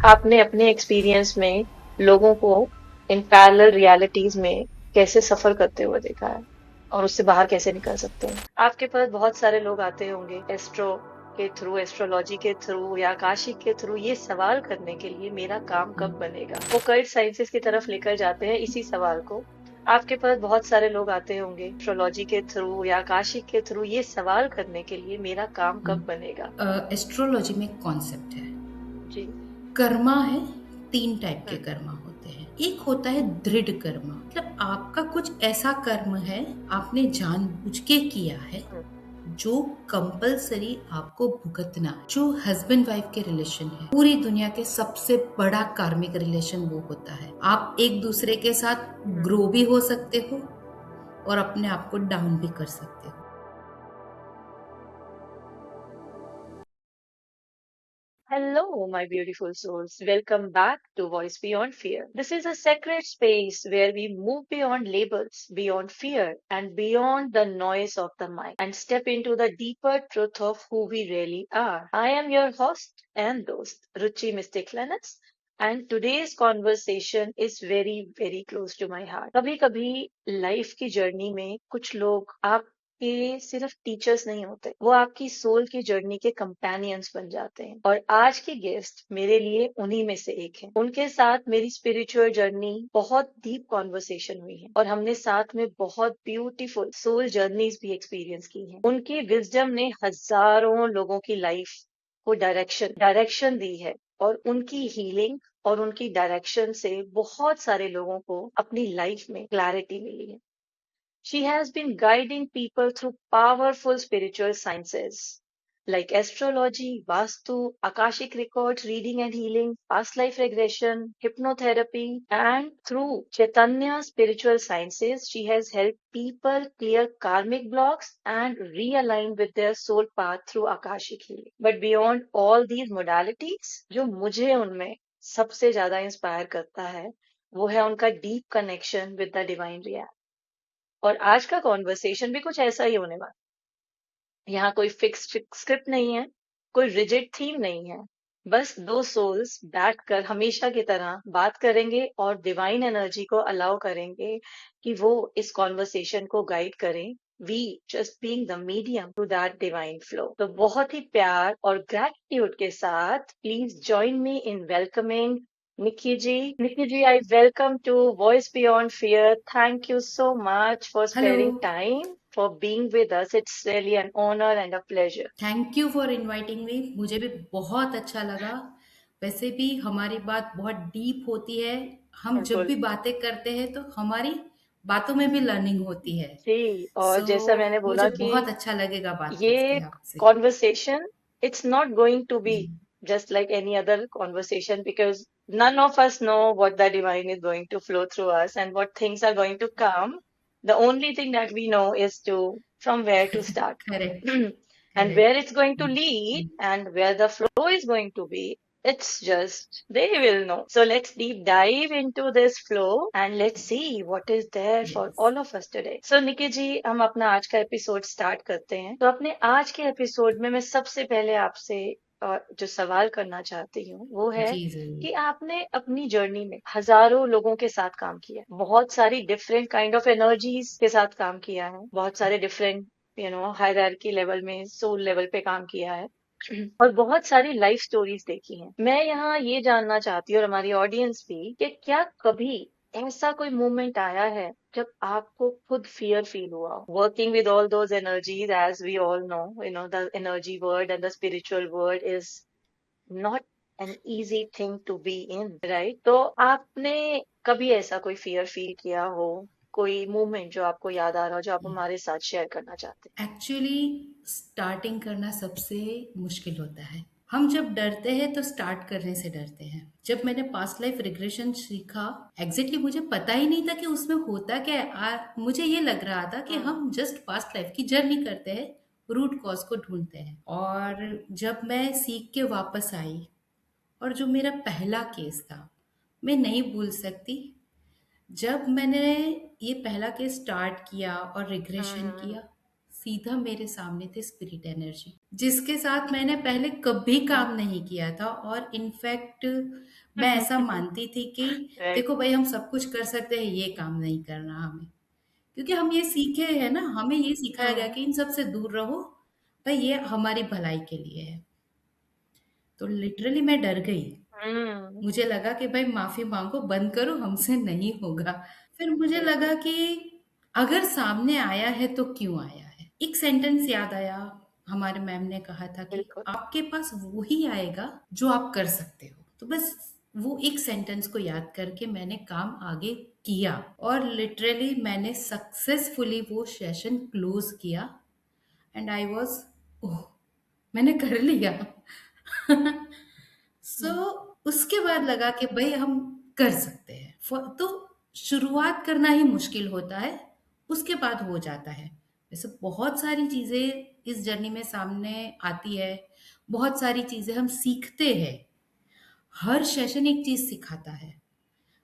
आपने अपने एक्सपीरियंस में लोगों को इन पैरेलल रियलिटीज में कैसे सफर करते हुए देखा है और उससे बाहर कैसे निकल सकते हैं? आपके पास बहुत सारे लोग आते होंगे एस्ट्रो के थ्रू, एस्ट्रोलॉजी के थ्रू या आकाशिक के थ्रू ये सवाल करने के लिए मेरा काम कब बनेगा। वो कल्ट साइंसेस की तरफ लेकर जाते हैं इसी सवाल को। आपके पास बहुत सारे लोग आते होंगे एस्ट्रोलॉजी के थ्रू या आकाशिक के थ्रू ये सवाल करने के लिए मेरा काम कब बनेगा। एस्ट्रोलॉजी में एक कॉन्सेप्ट है। जी। कर्मा है। तीन टाइप के हम्म। कर्मा होते हैं। एक होता है दृढ़ कर्मा, मतलब आपका कुछ ऐसा कर्म है, आपने जानबूझ के किया है, हम्म। जो कंपलसरी आपको भुगतना है। जो हस्बैंड वाइफ के रिलेशन है, पूरी दुनिया के सबसे बड़ा कार्मिक रिलेशन वो होता है। आप एक दूसरे के साथ हम्म। ग्रो भी हो सकते हो और अपने आप को डाउन भी कर सकते हो। Hello, my beautiful souls. Welcome back to Voice Beyond Fear. This is a sacred space where we move beyond labels, beyond fear, and beyond the noise of the mind and step into the deeper truth of who we really are. I am your host and host, Ruchi Mystic Lennox. And today's conversation is very, very close to my heart. कभी कभी life की journey में कुछ लोग आप ये सिर्फ teachers नहीं होते, वो आपकी सोल की जर्नी के कंपेनियंस बन जाते हैं। और आज की गेस्ट मेरे लिए उन्हीं में से एक है। उनके साथ मेरी स्पिरिचुअल जर्नी बहुत डीप कॉन्वर्सेशन हुई है और हमने साथ में बहुत ब्यूटीफुल सोल जर्नीज भी एक्सपीरियंस की हैं। उनकी विजडम ने हजारों लोगों की लाइफ को डायरेक्शन दी है और उनकी हीलिंग और उनकी डायरेक्शन से बहुत सारे लोगों को अपनी लाइफ में क्लैरिटी मिली है। She has been guiding people through powerful spiritual sciences like astrology, Vastu, Akashic records, reading and healing, past life regression, hypnotherapy, and through Chaitanya spiritual sciences, she has helped people clear karmic blocks and realign with their soul path through Akashic healing. But beyond all these modalities, जो मुझे उनमें सबसे ज्यादा inspire करता है, वो है उनका deep connection with the divine reality. और आज का कॉन्वर्सेशन भी कुछ ऐसा ही होने वाला है। यहाँ कोई फिक्स स्क्रिप्ट नहीं है, कोई रिजिड थीम नहीं है। बस दो सोल्स बैठकर हमेशा की तरह बात करेंगे और डिवाइन एनर्जी को अलाउ करेंगे कि वो इस कॉन्वर्सेशन को गाइड करें। We just being the medium to that divine flow. तो बहुत ही प्यार और ग्रैटिट्यूड के साथ please join me in welcoming Nikki ji. Nikki ji, I welcome to Voice Beyond Fear. Thank you so much for hello. sparing time, for being with us. It's really an honor and a pleasure. Thank you for inviting me. मुझे भी बहुत अच्छा लगा। वैसे भी हमारी बात बहुत डीप होती है। हम जब बिल्कुल भी बातें करते हैं तो हमारी बातों में भी लर्निंग होती है। जी। और सो जैसा मैंने मुझे बोला कि बहुत अच्छा लगेगा बात करके ये आपसे। conversation, it's not going to ji. be just like any other conversation because none of us know what the divine is going to flow through us and what things are going to come. The only thing that we know is to from where to start correct. and where correct. it's going to lead and where the flow is going to be. It's just they will know. So let's deep dive into this flow and let's see what is there for yes. all of us today. So निकी जी, हम अपना आज का episode start करते हैं। तो अपने आज के एपिसोड में मैं सबसे पहले आपसे जो सवाल करना चाहती हूँ वो है जी जरूर। कि आपने अपनी जर्नी में हजारों लोगों के साथ काम किया, बहुत सारी डिफरेंट काइंड ऑफ एनर्जीज के साथ काम किया है, बहुत सारे डिफरेंट हायरार्की लेवल में सोल लेवल पे काम किया है और बहुत सारी लाइफ स्टोरीज देखी हैं। मैं यहाँ ये जानना चाहती हूँ और हमारी ऑडियंस भी कि क्या कभी ऐसा कोई मोमेंट आया है जब आपको खुद फियर फील हुआ, working with all those energies, as we all know, the energy world and the spiritual world is not an easy thing to be in, right? तो आपने कभी ऐसा कोई फियर फील किया हो, कोई मोमेंट जो आपको याद आ रहा हो जो आप हमारे साथ शेयर करना चाहते एक्चुअली स्टार्टिंग करना सबसे मुश्किल होता है। हम जब डरते हैं तो स्टार्ट करने से डरते हैं। जब मैंने पास्ट लाइफ रिग्रेशन सीखा, एग्जैक्टली मुझे पता ही नहीं था कि उसमें होता क्या है। मुझे ये लग रहा था कि हैं? हम जस्ट पास्ट लाइफ की जर्नी करते हैं, रूट कॉज को ढूंढते हैं। और जब मैं सीख के वापस आई और जो मेरा पहला केस था, मैं नहीं भूल सकती। जब मैंने ये पहला केस स्टार्ट किया और रिग्रेशन हम्म। किया, सीधा मेरे सामने थे स्पिरिट एनर्जी, जिसके साथ मैंने पहले कभी काम नहीं किया था। और इनफैक्ट मैं ऐसा मानती थी कि राइट। देखो भाई, हम सब कुछ कर सकते हैं, ये काम नहीं करना हमें, क्योंकि हम ये सीखे हैं ना, हमें ये सिखाया गया हम्म। कि इन सब से दूर रहो, भाई ये हमारी भलाई के लिए है। तो लिटरली मैं डर गई। हम्म। मुझे लगा कि भाई माफी मांगो, बंद करो, हमसे नहीं होगा। फिर मुझे बिल्कुल। लगा कि अगर सामने आया है तो क्यों आया है। एक सेंटेंस याद आया, हमारे मैम ने कहा था कि बिल्कुल। आपके पास वो ही आएगा जो आप कर सकते हो। तो बस वो एक सेंटेंस को याद करके मैंने काम आगे किया, और लिटरली मैंने सक्सेसफुली वो सेशन क्लोज किया। एंड आई वॉज, ओह, मैंने कर लिया। सो हम्म। उसके बाद लगा कि भाई हम कर सकते हैं। तो शुरुआत करना ही मुश्किल होता है, उसके बाद हो जाता है। वैसे बहुत सारी चीजें इस जर्नी में सामने आती है, बहुत सारी चीजें हम सीखते हैं। हर सेशन एक चीज सिखाता है,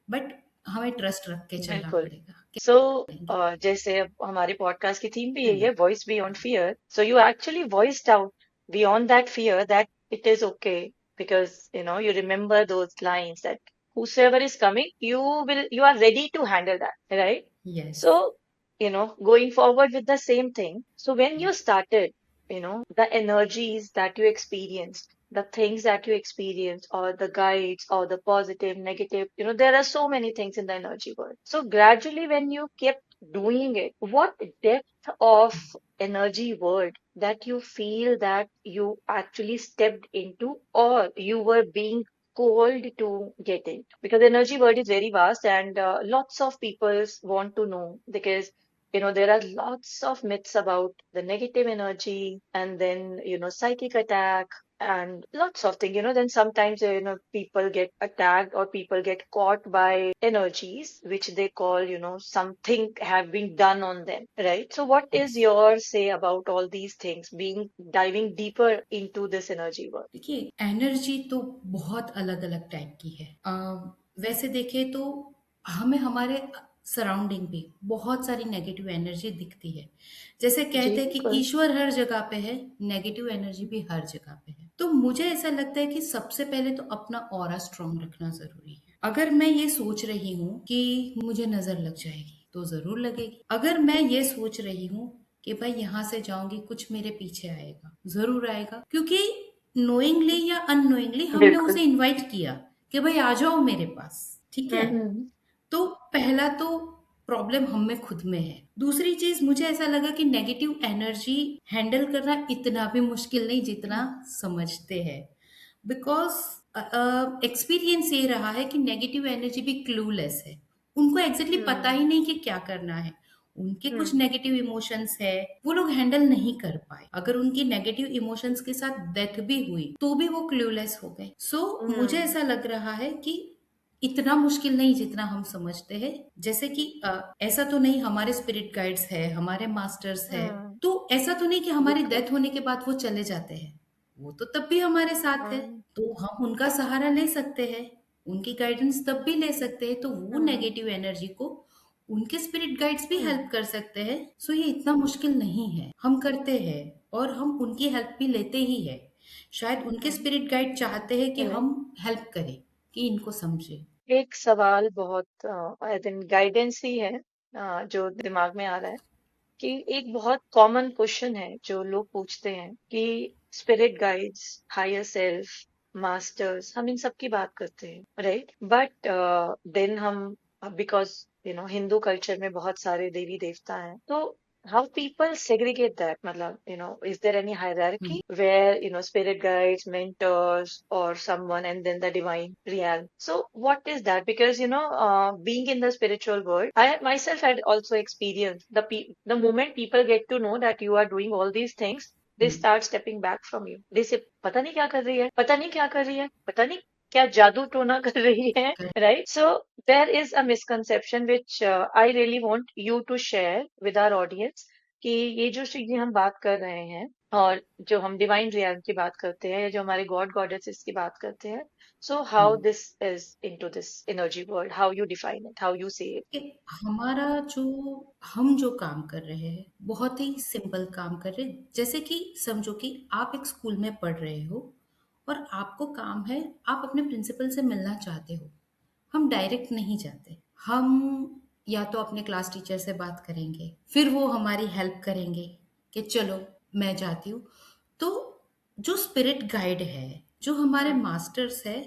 बट हमें ट्रस्ट रख के चलना बिल्कुल। पड़ेगा। सो करेंगे। जैसे अब हमारे पॉडकास्ट की थीम भी हाँ यही है, जी। Voice beyond fear. So you actually voiced out beyond that fear that it is okay, because you remember those lines that whosoever is coming, you are ready to handle that, right? Yes. So, going forward with the same thing. So when you started, the energies that you experienced, the things that you experienced, or the guides, or the positive, negative, there are so many things in the energy world. So gradually, when you kept doing it, what depth of energy world that you feel that you actually stepped into, or you were being called to get in? Because energy world is very vast, and lots of people want to know, because there are lots of myths about the negative energy, and then psychic attack, and lots of things. Then sometimes people get attacked, or people get caught by energies which they call something have been done on them, right? So what is yes. your say about all these things, being diving deeper into this energy world? देखिए, energy तो बहुत अलग अलग type की है। वैसे देखें तो हमें हमारे सराउंडिंग भी बहुत सारी नेगेटिव एनर्जी दिखती है। जैसे जी कहते हैं कि बिल्कुल। ईश्वर हर जगह पे है, नेगेटिव एनर्जी भी हर जगह पे है। तो मुझे ऐसा लगता है कि सबसे पहले तो अपना ऑरा स्ट्रांग रखना जरूरी है। अगर मैं ये सोच रही हूँ कि मुझे नजर लग जाएगी, तो जरूर लगेगी। अगर मैं ये सोच रही हूँ कि भाई यहाँ से जाऊंगी, कुछ मेरे पीछे आएगा, जरूर आएगा। क्योंकि नोइंगली या अननोइंगली हमने बिल्कुल। उसे इनवाइट किया कि भाई आ जाओ मेरे पास। ठीक है। हम्म। तो पहला तो प्रॉब्लम हम में खुद में है। दूसरी चीज, मुझे ऐसा लगा कि नेगेटिव एनर्जी हैंडल करना इतना भी मुश्किल नहीं जितना समझते हैं। बिकॉज एक्सपीरियंस ये रहा है कि नेगेटिव एनर्जी भी क्लूलेस है। उनको एग्जैक्टली पता हम्म। ही नहीं कि क्या करना है। उनके कुछ हम्म। नेगेटिव इमोशंस है, वो लोग हैंडल नहीं कर पाए। अगर उनकी नेगेटिव इमोशंस के साथ डेथ भी हुई तो भी वो क्लूलेस हो गए। सो मुझे हम्म। ऐसा लग रहा है कि इतना मुश्किल नहीं जितना हम समझते हैं। जैसे कि ऐसा तो नहीं, हमारे स्पिरिट गाइड्स है, हमारे मास्टर्स है, हम्म। तो ऐसा तो नहीं कि हमारी बिल्कुल। डेथ होने के बाद वो चले जाते हैं। वो तो तब भी हमारे साथ है। हम्म। तो हम उनका सहारा ले सकते हैं, उनकी गाइडेंस तब भी ले सकते हैं। तो वो हम्म। नेगेटिव एनर्जी को उनके स्पिरिट गाइड्स भी हम्म। हेल्प कर सकते हैं। सो ये इतना मुश्किल नहीं है, हम करते हैं और हम उनकी हेल्प भी लेते ही है। शायद उनके हम्म। स्पिरिट गाइड चाहते हैं कि Correct. हम हेल्प करें, कि इनको समझे। एक सवाल बहुत आई थिंक गाइडेंस ही है, जो दिमाग में आ रहा है, कि एक बहुत कॉमन क्वेश्चन है जो लोग पूछते हैं कि spirit guides, higher self, masters, हम इन सब की बात करते हैं, राइट? बट देन हम, बिकॉज हिंदू कल्चर में बहुत सारे देवी देवता हैं, तो how people segregate that, मतलब is there any hierarchy hmm. where spirit guides, mentors, or someone, and then the divine realm? So what is that? Because being in the spiritual world, I myself had also experienced the moment people get to know that you are doing all these things, they hmm. start stepping back from you. They say पता नहीं क्या कर रही है, पता नहीं क्या कर रही है, पता नहीं क्या जादू टोना कर रही है, right? So there is a misconception which I really want you to share with our audience, कि ये जो चीजें हम बात कर रहे हैं, और जो हम डिवाइन रियल की बात करते हैं या जो हमारे गॉड गॉडेसेस की बात करते हैं, so how hmm. This is into this energy world, how you define it, how you से इट? कि हमारा जो हम जो काम कर रहे हैं बहुत ही सिंपल काम कर रहे हैं। जैसे कि समझो कि आप एक स्कूल में पढ़ रहे हो और आपको काम है, आप अपने प्रिंसिपल से मिलना चाहते हो। हम डायरेक्ट नहीं जाते, हम या तो अपने क्लास टीचर से बात करेंगे, फिर वो हमारी हेल्प करेंगे कि चलो मैं जाती हूँ। तो जो स्पिरिट गाइड है, जो हमारे हम्म। मास्टर्स है,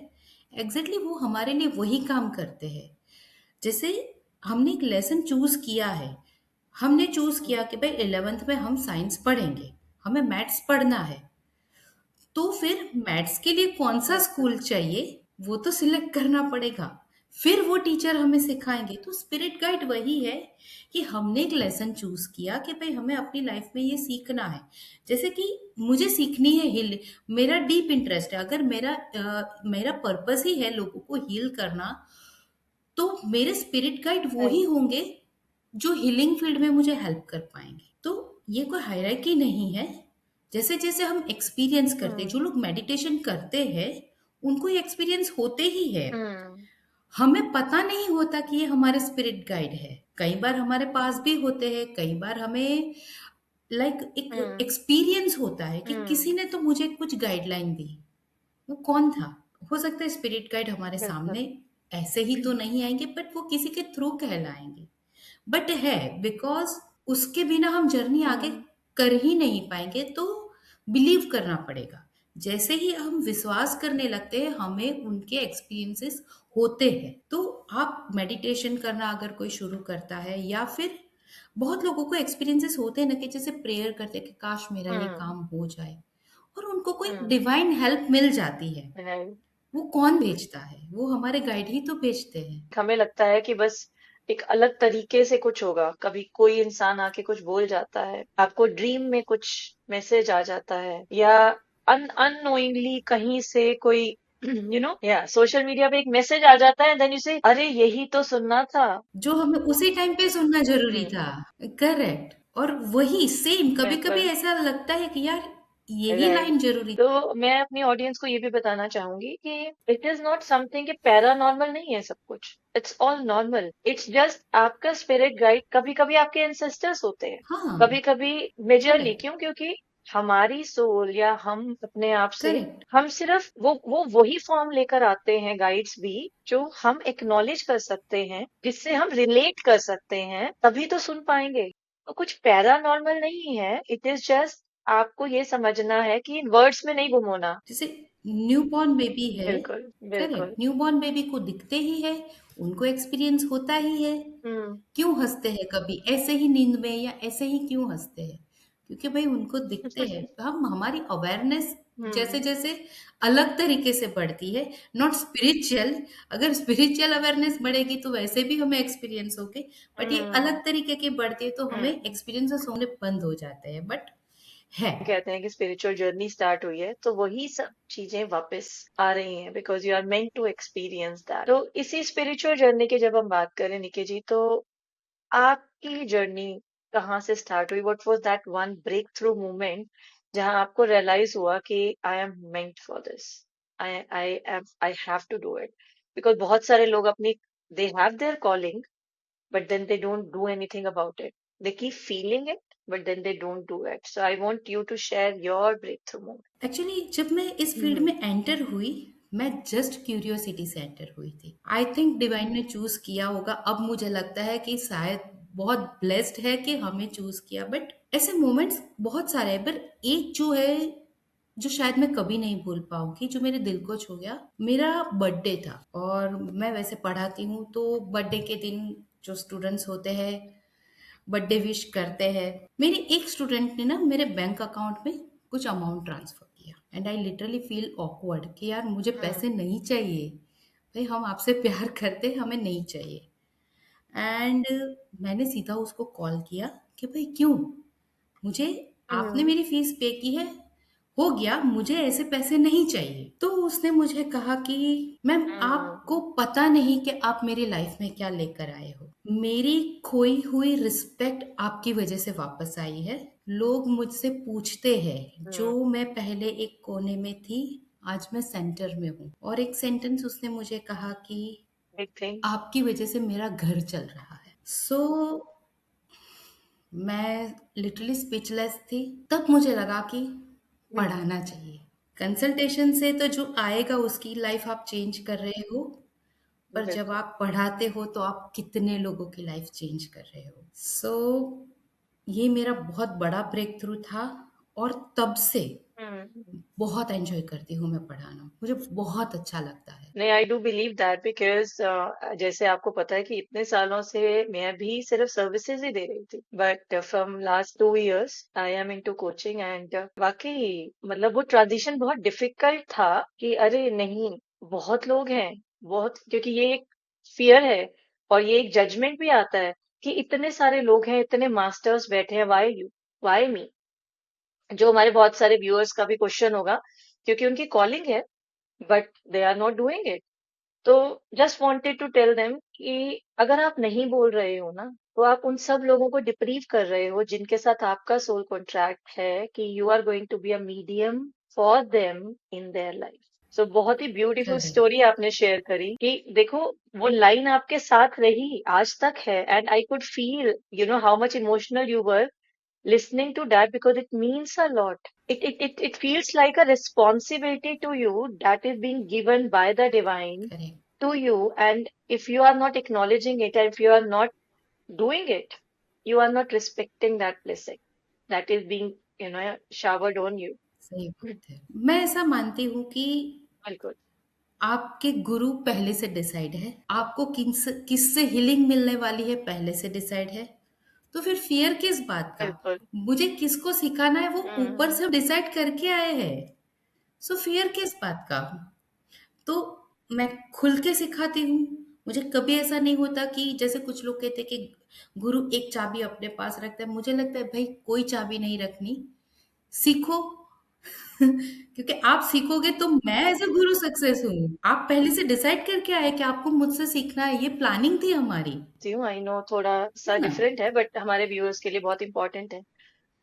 एग्जैक्टली वो हमारे लिए वही काम करते हैं। जैसे हमने एक लेसन चूज किया है, हमने चूज हम्म। किया कि भाई 11th में हम साइंस पढ़ेंगे, हमें मैथ्स पढ़ना है। तो फिर मैथ्स के लिए कौन सा बिल्कुल। स्कूल चाहिए, वो तो सिलेक्ट करना पड़ेगा। फिर वो टीचर हमें सिखाएंगे। तो स्पिरिट गाइड वही है कि हमने एक लेसन चूज किया कि भाई हमें अपनी लाइफ में ये सीखना है। जैसे कि मुझे सीखनी है हील, मेरा डीप इंटरेस्ट है। अगर मेरा पर्पस ही है लोगों को हील करना, तो मेरे स्पिरिट गाइड वो ही राइट। होंगे जो हीलिंग फील्ड में मुझे हेल्प कर पाएंगे। तो ये कोई हायरार्की नहीं है। जैसे जैसे हम एक्सपीरियंस करते हैं, जो हम्म। लोग मेडिटेशन करते हैं उनको ये एक्सपीरियंस होते ही है। हम्म। हमें पता नहीं होता कि ये हमारे स्पिरिट गाइड है। कई बार हमारे पास भी होते हैं, कई बार हमें एक हम्म। एक्सपीरियंस होता है कि किसी हम्म। ने तो मुझे कुछ गाइडलाइन दी। वो कौन था? हो सकता है स्पिरिट गाइड हमारे बिल्कुल। सामने ऐसे ही तो नहीं आएंगे, बट वो किसी के थ्रू कहलाएंगे। बट है, बिकॉज उसके बिना हम जर्नी आगे हम्म। कर ही नहीं पाएंगे। तो बिलीव करना पड़ेगा। जैसे ही हम विश्वास करने लगते हैं, हमें उनके एक्सपीरियंसेस होते हैं। तो आप मेडिटेशन करना अगर कोई शुरू करता है, या फिर बहुत लोगों को एक्सपीरियंसेस होते हैं ना कि जैसे प्रेयर करते हैं कि काश मेरा ये हम्म। काम हो जाए, और उनको कोई हम्म। डिवाइन हेल्प मिल जाती है। राइट। वो कौन भेजता है? वो हमारे गाइड ही तो भेजते हैं। हमें लगता है कि बस एक अलग तरीके से कुछ होगा, कभी कोई इंसान आके कुछ बोल जाता है, आपको ड्रीम में कुछ मैसेज आ जाता है, या अननोइंगली कहीं से कोई या सोशल मीडिया पे एक मैसेज आ जाता है, देन यू से अरे यही तो सुनना था। जो हमें उसी टाइम पे सुनना जरूरी हम्म। था। करेक्ट। और वही सेम कभी कभी बिल्कुल। ऐसा लगता है कि यार यही राइट। लाइन जरूरी। तो मैं अपनी ऑडियंस को ये भी बताना चाहूंगी कि इट इज नॉट समथिंग कि पैरानॉर्मल नहीं है सब कुछ, it's all normal, it's just आपका स्पिरिट गाइड। कभी कभी आपके एंसेस्टर्स होते हैं, हाँ। कभी कभी मेजरली, करेक्ट। क्यों? क्योंकि हमारी सोल या हम अपने आप से, करेक्ट। हम सिर्फ वो वही फॉर्म लेकर आते हैं, गाइड्स भी, जो हम एक्नॉलेज कर सकते हैं, जिससे हम रिलेट कर सकते हैं, तभी तो सुन पाएंगे। तो कुछ पैरानॉर्मल नहीं है, इट इज जस्ट आपको ये समझना है कि इन वर्ड्स में नहीं गुम होना। जैसे न्यू बॉर्न बेबी है। बिल्कुल। बिल्कुल। करेक्ट, न्यू बॉर्न बेबी को दिखते ही है, उनको एक्सपीरियंस होता ही है। हम्म। क्यों हंसते हैं कभी ऐसे ही नींद में, या ऐसे ही क्यों हंसते हैं? क्योंकि भाई उनको दिखते हैं। हम हमारी अवेयरनेस जैसे हम्म। जैसे अलग तरीके से बढ़ती है, नॉट स्पिरिचुअल। अगर स्पिरिचुअल अवेयरनेस बढ़ेगी तो वैसे भी हमें एक्सपीरियंस होंगे, बट ये हम्म। अलग तरीके की बढ़ती है तो हमें हम्म। एक्सपीरियंसेस होने बंद हो जाते हैं। बट है। कहते हैं कि स्पिरिचुअल जर्नी स्टार्ट हुई है, तो वही सब चीजें वापस आ रही हैं, because you are meant to experience that. तो इसी स्पिरिचुअल जर्नी की जब हम बात करें निकी जी, तो आपकी जर्नी कहाँ से स्टार्ट हुई? What was that one breakthrough moment जहां आपको रियलाइज हुआ कि I am meant for this, I have to do it? Because बहुत सारे लोग अपनी, they have their calling, but then they don't do anything about it. They keep feeling it, but then they don't do it. So I want you to share your breakthrough moment. Actually जब मैं इस field हम्म। में enter हुई, मैं just curiosity से enter हुई थी। I think divine ने चूज किया होगा। अब मुझे लगता है कि शायद बहुत ब्लेस्ड है कि हमें चूज किया। बट ऐसे मोमेंट्स बहुत सारे हैं, पर एक जो है जो शायद मैं कभी नहीं भूल पाऊंगी, जो मेरे दिल को छू गया। मेरा बर्थडे था और मैं वैसे पढ़ाती हूँ, तो बर्थडे के दिन जो स्टूडेंट्स होते हैं बर्थडे विश करते हैं। मेरी एक स्टूडेंट ने ना मेरे बैंक अकाउंट में कुछ अमाउंट ट्रांसफर किया, and I literally feel awkward कि यार मुझे पैसे हम्म। नहीं चाहिए। भाई हम आपसे प्यार करते, हमें नहीं चाहिए। एंड मैंने सीधा उसको कॉल किया कि भाई क्यों? मुझे, आपने हम्म। मेरी फीस पे की है, हो गया, मुझे ऐसे पैसे नहीं चाहिए। तो उसने मुझे कहा कि मैम आपको हम्म। पता नहीं कि आप मेरी लाइफ में क्या लेकर आए हो। मेरी खोई हुई रिस्पेक्ट आपकी वजह से वापस आई है। लोग मुझसे पूछते हैं, हम्म। जो मैं पहले एक कोने में थी, आज मैं सेंटर में हूँ। और एक सेंटेंस उसने मुझे कहा कि बिग थिंग। आपकी वजह से मेरा घर चल रहा है। मैं लिटरली स्पीचलेस थी। तब मुझे लगा कि पढ़ाना चाहिए। कंसल्टेशन से तो जो आएगा उसकी लाइफ आप चेंज कर रहे हो, पर जब बिल्कुल। आप पढ़ाते हो तो आप कितने लोगों की लाइफ चेंज कर रहे हो। ये मेरा बहुत बड़ा ब्रेक थ्रू था। और तब से हम्म। बहुत एंजॉय करती हूँ मैं पढ़ाना, मुझे बहुत अच्छा लगता है। नहीं, I do believe that because जैसे आपको पता है कि इतने सालों से मैं भी सिर्फ सर्विसेज ही दे रही थी, but from last 2 years I am into coaching and वाकई मतलब वो ट्रांजिशन बहुत डिफिकल्ट था कि अरे नहीं, बहुत लोग हैं, बहुत, क्योंकि ये एक फियर है और ये एक जजमेंट भी आता है कि इतने सारे लोग हैं, इतने मास्टर्स बैठे हैं, वाई यू, वाई मी, जो हमारे बहुत सारे व्यूअर्स का भी क्वेश्चन होगा, क्योंकि उनकी कॉलिंग है but they are not doing it. तो just wanted to tell them कि अगर आप नहीं बोल रहे हो ना, तो आप उन सब लोगों को डिप्रीव कर रहे हो जिनके साथ आपका सोल कॉन्ट्रैक्ट है कि you are going to be a medium for them in their life. So बहुत ही ब्यूटीफुल करेक्ट। स्टोरी आपने शेयर करी कि देखो, वो लाइन आपके साथ रही, आज तक है, and I could feel you know how much emotional you were listening to that because it means a lot. It feels like a responsibility to you that is being given by the divine correct. to you. And if you are not acknowledging it, and if you are not doing it, you are not respecting that blessing that is being, showered on you. सही बात है। मैं ऐसा मानती हूँ कि बिल्कुल। आपके गुरु पहले से डिसाइड है, आपको किससे हीलिंग मिलने वाली है पहले से डिसाइड है। तो फिर फियर किस बात का? बिल्कुल। मुझे किसको सिखाना है वो ऊपर हम्म। से डिसाइड करके आए हैं। सो फियर किस बात का? तो मैं खुल के सिखाती हूँ। मुझे कभी ऐसा नहीं होता कि जैसे कुछ लोग कहते हैं कि गुरु एक चाबी अपने पास रखता है। मुझे लगता है भाई कोई चाबी नहीं रखनी, सीखो। क्योंकि आप सीखोगे तो मैं एज़ अ गुरु सक्सेस हूँ। आप पहले से डिसाइड करके आए कि आपको मुझसे सीखना है, ये प्लानिंग थी हमारी, जी हूँ, आई नो थोड़ा सा है ना? डिफरेंट है बट हमारे व्यूअर्स के लिए बहुत इंपॉर्टेंट है।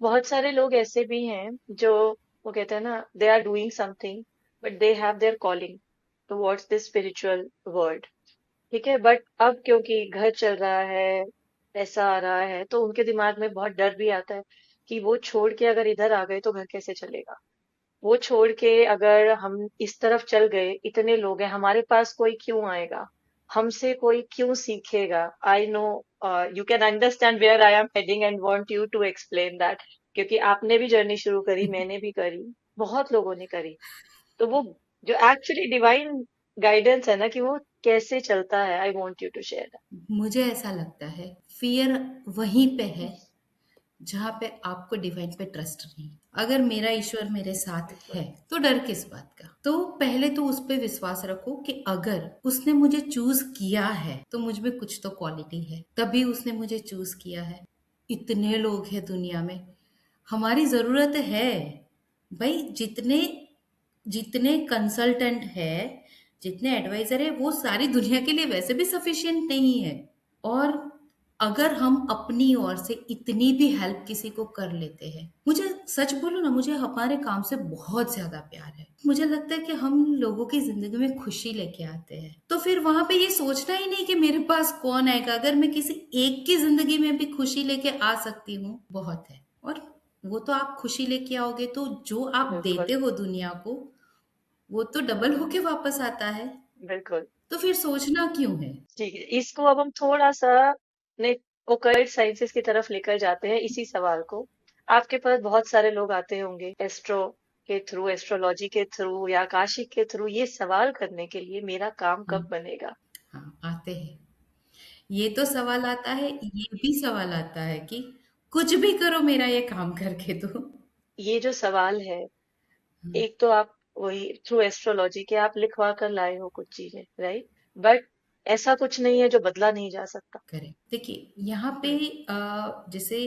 बहुत सारे लोग ऐसे भी हैं जो, वो कहते हैं ना, they are doing something but they have their calling towards this spiritual world. ठीक है, बट अब क्योंकि घर चल रहा है, पैसा आ रहा है, तो उनके दिमाग में बहुत डर भी आता है कि वो छोड़ के अगर इधर आ गए तो घर कैसे चलेगा। वो छोड़ के अगर हम इस तरफ चल गए, इतने लोग हैं, हमारे पास कोई क्यों आएगा, हमसे कोई क्यों सीखेगा। I know you can understand where I am heading and want you to explain that, क्योंकि आपने भी जर्नी शुरू करी, मैंने भी करी, बहुत लोगों ने करी। तो वो जो एक्चुअली डिवाइन गाइडेंस है ना, कि वो कैसे चलता है, I want you to share मुझे ऐसा लगता है फ़ियर वहीं पे है दैट। जहाँ पे आपको डिवाइन पे ट्रस्ट नहीं। अगर मेरा ईश्वर मेरे साथ बिल्कुल। है, तो डर किस बात का? तो पहले तो उस पे विश्वास रखो कि अगर उसने मुझे चूज़ किया है, तो मुझ में कुछ तो क्वालिटी है, तभी उसने मुझे चूज़ किया है। इतने लोग हैं दुनिया में, हमारी ज़रूरत है। भई जितने जितने कंसल्टेंट है, जितने एडवाइज़र है, वो सारी दुनिया के लिए वैसे भी सफिशिएंट नहीं है। और अगर हम अपनी ओर से इतनी भी हेल्प किसी को कर लेते हैं, मुझे सच बोलूं ना, मुझे हमारे काम से बहुत ज्यादा प्यार है। मुझे लगता है कि हम लोगों की जिंदगी में खुशी लेके आते हैं, तो फिर वहां पे ये सोचना ही नहीं कि मेरे पास कौन आएगा। अगर मैं किसी एक की जिंदगी में भी खुशी लेके आ सकती हूँ, बहुत है। और वो तो आप खुशी लेके आओगे तो जो आप बिल्कुल। देते हो दुनिया को, वो तो डबल होके वापस आता है। बिल्कुल। तो फिर सोचना क्यों है? ठीक है, इसको अब हम थोड़ा सा ने ओकल्ट साइंसेस की तरफ लेकर जाते हैं इसी सवाल को। आपके पास बहुत सारे लोग आते होंगे एस्ट्रो के थ्रू, एस्ट्रोलॉजी के थ्रू या आकाशिक के थ्रू, ये सवाल करने के लिए मेरा काम हम्म, कब बनेगा। हाँ आते हैं। ये तो सवाल आता है, ये भी सवाल आता है कि कुछ भी करो मेरा ये काम करके दो। ये जो सवाल है, हम्म, एक तो आप वही थ्रू एस्ट्रोलॉजी के आप लिखवा कर लाए हो कुछ चीजें, राइट, बट ऐसा कुछ नहीं है जो बदला नहीं जा सकता। करेक्ट। देखिए यहाँ पे हम्म। जैसे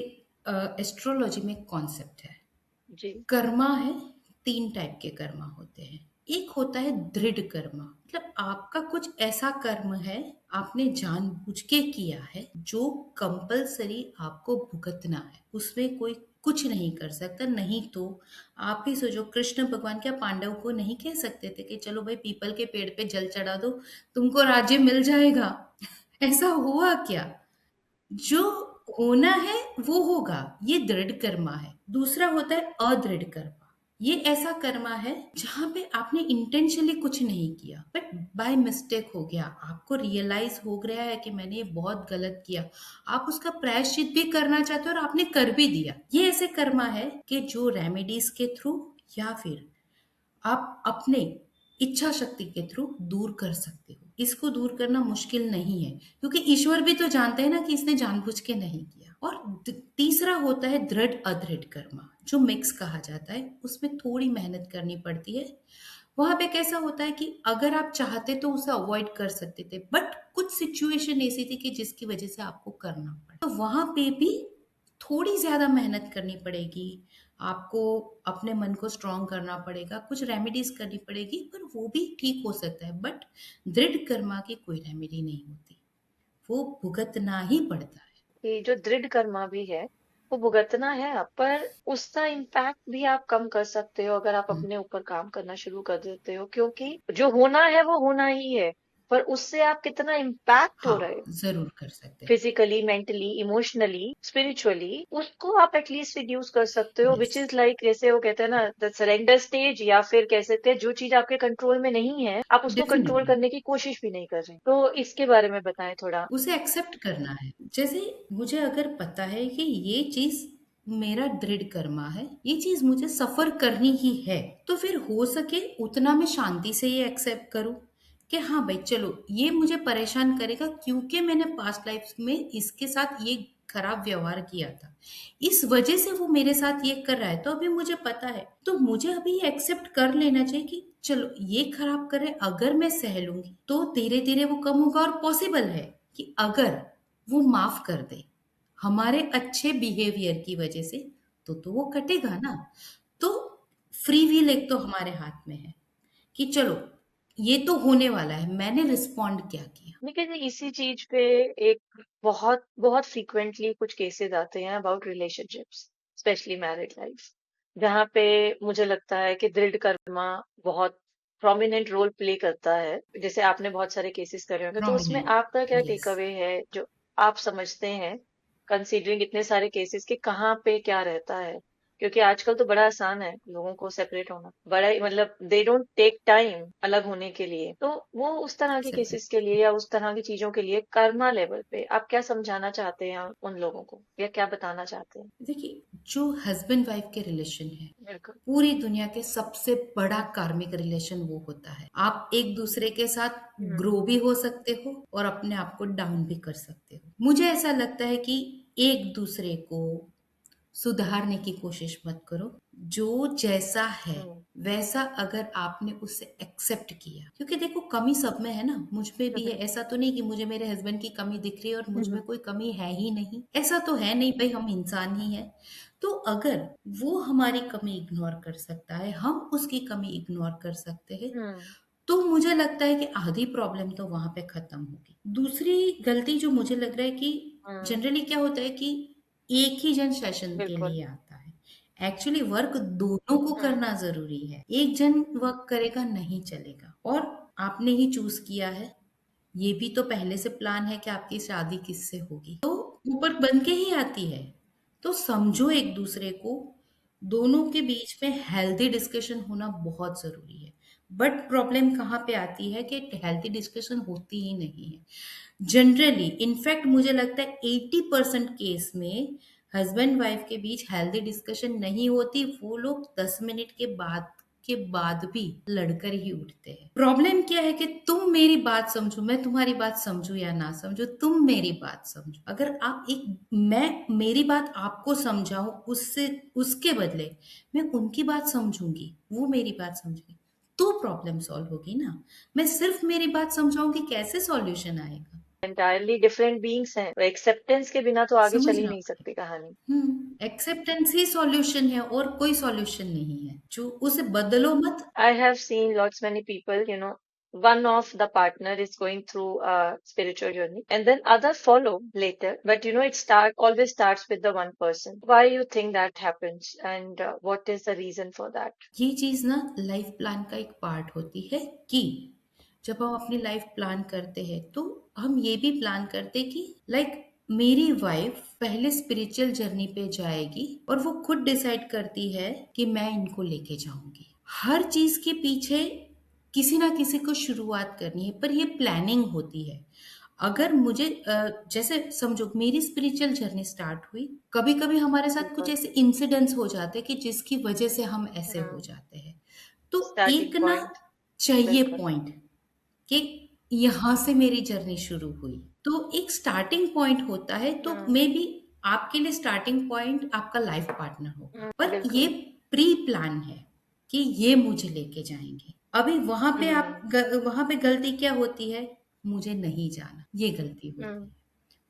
एस्ट्रोलॉजी में कॉन्सेप्ट है, जी। कर्मा है, तीन टाइप के कर्मा होते हैं। एक होता है दृढ़ कर्मा, मतलब आपका कुछ ऐसा कर्म है, आपने जानबूझ के किया है, जो कंपलसरी आपको भुगतना है, उसमें कोई कुछ नहीं कर सकता। नहीं तो आप ही सोचो, कृष्ण भगवान क्या पांडव को नहीं कह सकते थे कि चलो भाई पीपल के पेड़ पे जल चढ़ा दो, तुमको राज्य मिल जाएगा। ऐसा हुआ क्या? जो होना है वो होगा, ये दृढ़ कर्मा है। दूसरा होता है अदृढ़ कर्मा। ये ऐसा कर्मा है जहां पे आपने इंटेंशनली कुछ नहीं किया, बट बाय मिस्टेक हो गया, आपको रियलाइज हो गया है कि मैंने ये बहुत गलत किया, आप उसका प्रायश्चित भी करना चाहते हो और आपने कर भी दिया। ये ऐसे कर्मा है कि जो रेमेडीज के थ्रू या फिर आप अपने इच्छा शक्ति के थ्रू दूर कर सकते हो। इसको दूर करना मुश्किल नहीं है, क्योंकि ईश्वर भी तो जानते हैं ना कि इसने जानबूझ के नहीं किया। और तीसरा होता है दृढ़ अदृढ़ कर्मा, जो मिक्स कहा जाता है, उसमें थोड़ी मेहनत करनी पड़ती है। वहां पे कैसा होता है कि अगर आप चाहते तो उसे अवॉइड कर सकते थे, बट कुछ सिचुएशन ऐसी थी कि जिसकी वजह से आपको करना पड़ा, तो वहां पे भी थोड़ी ज्यादा मेहनत करनी पड़ेगी। आपको अपने मन को स्ट्रांग करना पड़ेगा, कुछ रेमेडीज करनी पड़ेगी, पर वो भी ठीक हो सकता है। बट दृढ़ कर्मा की कोई रेमेडी नहीं होती, वो भुगतना ही पड़ता है। ये जो दृढ़ कर्मा भी है वो भुगतना है आप, पर उसका इम्पैक्ट भी आप कम कर सकते हो अगर आप हम्म, अपने ऊपर काम करना शुरू कर देते हो, क्योंकि जो होना है वो होना ही है, पर उससे आप कितना इम्पैक्ट हो रहे हाँ, हो जरूर कर सकते हैं। फिजिकली, मेंटली, इमोशनली, स्पिरिचुअली, उसको आप एटलीस्ट रिड्यूस कर सकते हो, यस, विच इज लाइक जैसे वो कहते हैं ना द सरेंडर स्टेज, या फिर कह सकते हैं जो चीज आपके कंट्रोल में नहीं है आप उसको कंट्रोल डेफिनेटली करने की कोशिश भी नहीं कर रहे। तो इसके बारे में बताएं थोड़ा। उसे एक्सेप्ट करना है। जैसे मुझे अगर पता है कि ये चीज मेरा दृढ़ कर्मा है, ये चीज मुझे सफर करनी ही है, तो फिर हो सके उतना मैं शांति से ये एक्सेप्ट करूं कि हाँ भाई चलो, ये मुझे परेशान करेगा क्योंकि मैंने पास्ट लाइफ में इसके साथ ये खराब व्यवहार किया था, इस वजह से वो मेरे साथ ये कर रहा है, तो अभी मुझे पता है, तो मुझे अभी ये एक्सेप्ट कर लेना चाहिए कि चलो ये खराब करे, अगर मैं सह लूंगी तो धीरे धीरे वो कम होगा। और पॉसिबल है कि अगर वो माफ कर दे हमारे अच्छे बिहेवियर की वजह से, तो वो कटेगा ना। तो फ्री विल एक तो हमारे हाथ में है कि चलो ये तो होने वाला है, मैंने रिस्पॉन्ड क्या किया। लेकिन इसी चीज पे एक बहुत बहुत फ्रीक्वेंटली कुछ केसेस आते हैं about relationships, specially married life, जहाँ पे मुझे लगता है कि दृढ़ कर्मा बहुत प्रोमिनेंट रोल प्ले करता है। जैसे आपने बहुत सारे केसेस करे होंगे, तो उसमें प्रोमिनेंट, आपका क्या टेक यस। अवे है जो आप समझते हैं, कंसीडरिंग इतने सारे केसेस के कहाँ पे क्या रहता है? क्योंकि आजकल तो बड़ा आसान है लोगों को सेपरेट होना, बड़ा ही मतलब दे डोंट टेक टाइम अलग होने के लिए। तो वो उस तरह के केसेस के लिए या उस तरह की चीजों के लिए कर्मा लेवल पे आप क्या समझाना चाहते हैं उन लोगों को, या क्या बताना चाहते हैं? देखिए, जो हस्बैंड वाइफ के रिलेशन है, बिल्कुल। पूरी दुनिया के सबसे बड़ा कार्मिक रिलेशन वो होता है। आप एक दूसरे के साथ हम्म। ग्रो भी हो सकते हो और अपने आप को डाउन भी कर सकते हो। मुझे ऐसा लगता है कि एक दूसरे को सुधारने की कोशिश मत करो। जो जैसा है हम्म। वैसा अगर आपने उसे एक्सेप्ट किया, क्योंकि देखो कमी सब में है ना, मुझ में भी है। ऐसा तो नहीं कि मुझे मेरे हस्बैंड की कमी दिख रही है और मुझ में कोई कमी है ही नहीं, ऐसा तो है नहीं भाई, हम इंसान ही है। तो अगर वो हमारी कमी इग्नोर कर सकता है, हम उसकी कमी इग्नोर कर सकते हैं, हम्म। तो मुझे लगता है कि आधी प्रॉब्लम तो वहां पे खत्म होगी। दूसरी गलती जो मुझे लग रहा है कि हम्म। जनरली क्या होता है कि एक ही जन सेशन के बिल्कुल। लिए आता है। एक्चुअली वर्क दोनों को हम्म। करना जरूरी है, एक जन वर्क करेगा नहीं चलेगा। और आपने ही चूज किया है, ये भी तो पहले से प्लान है कि आपकी शादी किससे होगी, तो ऊपर बन के ही आती है। तो समझो एक दूसरे को, दोनों के बीच में हेल्दी डिस्कशन होना बहुत जरूरी है। बट प्रॉब्लम कहाँ पे आती है कि हेल्दी डिस्कशन होती ही नहीं है जनरली। इनफैक्ट मुझे लगता है 80% केस में हस्बैंड वाइफ के बीच हेल्दी डिस्कशन नहीं होती, वो लोग 10 मिनट के बाद भी लड़कर ही उठते हैं। प्रॉब्लम क्या है कि तुम मेरी बात समझो, मैं तुम्हारी बात समझू या ना समझो, तुम मेरी बात समझो। अगर आप एक, मैं मेरी बात आपको समझाऊं, उससे उसके बदले मैं उनकी बात समझूंगी, वो मेरी बात समझेगी, तो प्रॉब्लम सॉल्व होगी ना। मैं सिर्फ मेरी बात समझाऊंगी, कैसे सॉल्यूशन आएगा? एंटायरली डिफरेंट बीइंग्स हैं, एक्सेप्टेंस के बिना तो आगे समझ चल ही रहा नहीं हूँ। सकती कहानी। एक्सेप्टेंस ही सॉल्यूशन है और कोई सॉल्यूशन नहीं है, जो उसे बदलो मत। I have seen lots many people, one of the partner is going through a spiritual journey and then other follow later. But it always starts with the one person. Why you think that happens and what is the reason for that? ये चीज ना life plan का एक part होती है कि जब हम अपनी लाइफ प्लान करते हैं तो हम ये भी प्लान करते कि लाइक मेरी वाइफ पहले स्पिरिचुअल जर्नी पे जाएगी और वो खुद डिसाइड करती है कि मैं इनको लेके जाऊंगी। हर चीज के पीछे किसी ना किसी को शुरुआत करनी है, पर ये प्लानिंग होती है। अगर मुझे जैसे समझो मेरी स्पिरिचुअल जर्नी स्टार्ट हुई, कभी कभी हमारे साथ कुछ बिल्कुल। ऐसे इंसिडेंट्स हो जाते हैं कि जिसकी वजह से हम ऐसे हो हम्म। जाते हैं। तो स्टार्टिंग एक ना पॉइंट। चाहिए बिल्कुल। पॉइंट कि यहाँ से मेरी जर्नी शुरू हुई, तो एक स्टार्टिंग पॉइंट होता है। तो हम्म। मे बी आपके लिए स्टार्टिंग पॉइंट आपका लाइफ पार्टनर होगा, पर ये बिल्कुल। प्री प्लान है कि ये मुझे लेके जाएंगे। अभी हम्म। वहां पे गलती क्या होती है, मुझे नहीं जाना, ये गलती होती हम्म। है।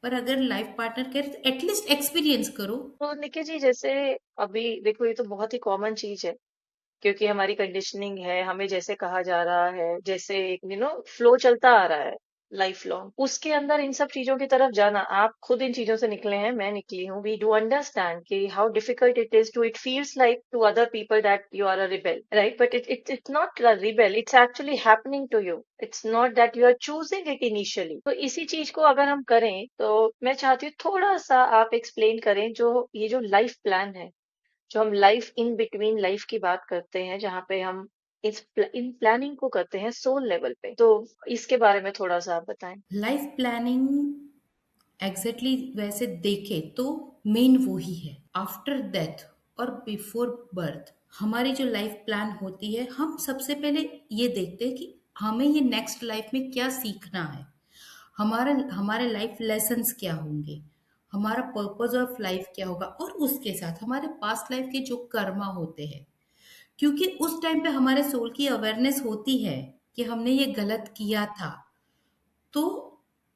पर अगर लाइफ पार्टनर कहे तो एटलीस्ट एक्सपीरियंस करो। तो निकी जी, जैसे अभी देखो, ये तो बहुत ही कॉमन चीज है क्योंकि हमारी कंडीशनिंग है, हमें जैसे कहा जा रहा है, जैसे एक फ्लो चलता आ रहा है लाइफ लॉन्ग, उसके अंदर इन सब चीजों की तरफ जाना, आप खुद इन चीजों से निकले हैं, मैं निकली हूँ, वी डू अंडरस्टैंड कि how difficult it is to, it feels like to other people that you are a rebel, right? But it's not a rebel, it's actually happening to you, it's not that you are choosing it initially. तो इसी चीज को अगर हम करें तो मैं चाहती हूँ थोड़ा सा आप एक्सप्लेन करें, जो ये जो लाइफ प्लान है, जो हम लाइफ इन बिटवीन लाइफ की बात करते हैं, जहाँ पे हम इन प्लानिंग को करते हैं सोल लेवल पे, तो इसके बारे में थोड़ा सा आप बताएं। लाइफ प्लानिंग एग्जैक्टली वैसे देखे तो मेन वो ही है। आफ्टर डेथ और बिफोर बर्थ हमारी जो लाइफ प्लान होती है, हम सबसे पहले ये देखते हैं कि हमें ये नेक्स्ट लाइफ में क्या सीखना है, हमारा हमारे लाइफ लेसन्स क्या होंगे, हमारा पर्पस ऑफ लाइफ क्या होगा, और उसके साथ हमारे पास्ट लाइफ के जो कर्मा होते हैं। क्योंकि उस टाइम पे हमारे सोल की अवेयरनेस होती है कि हमने ये गलत किया था। तो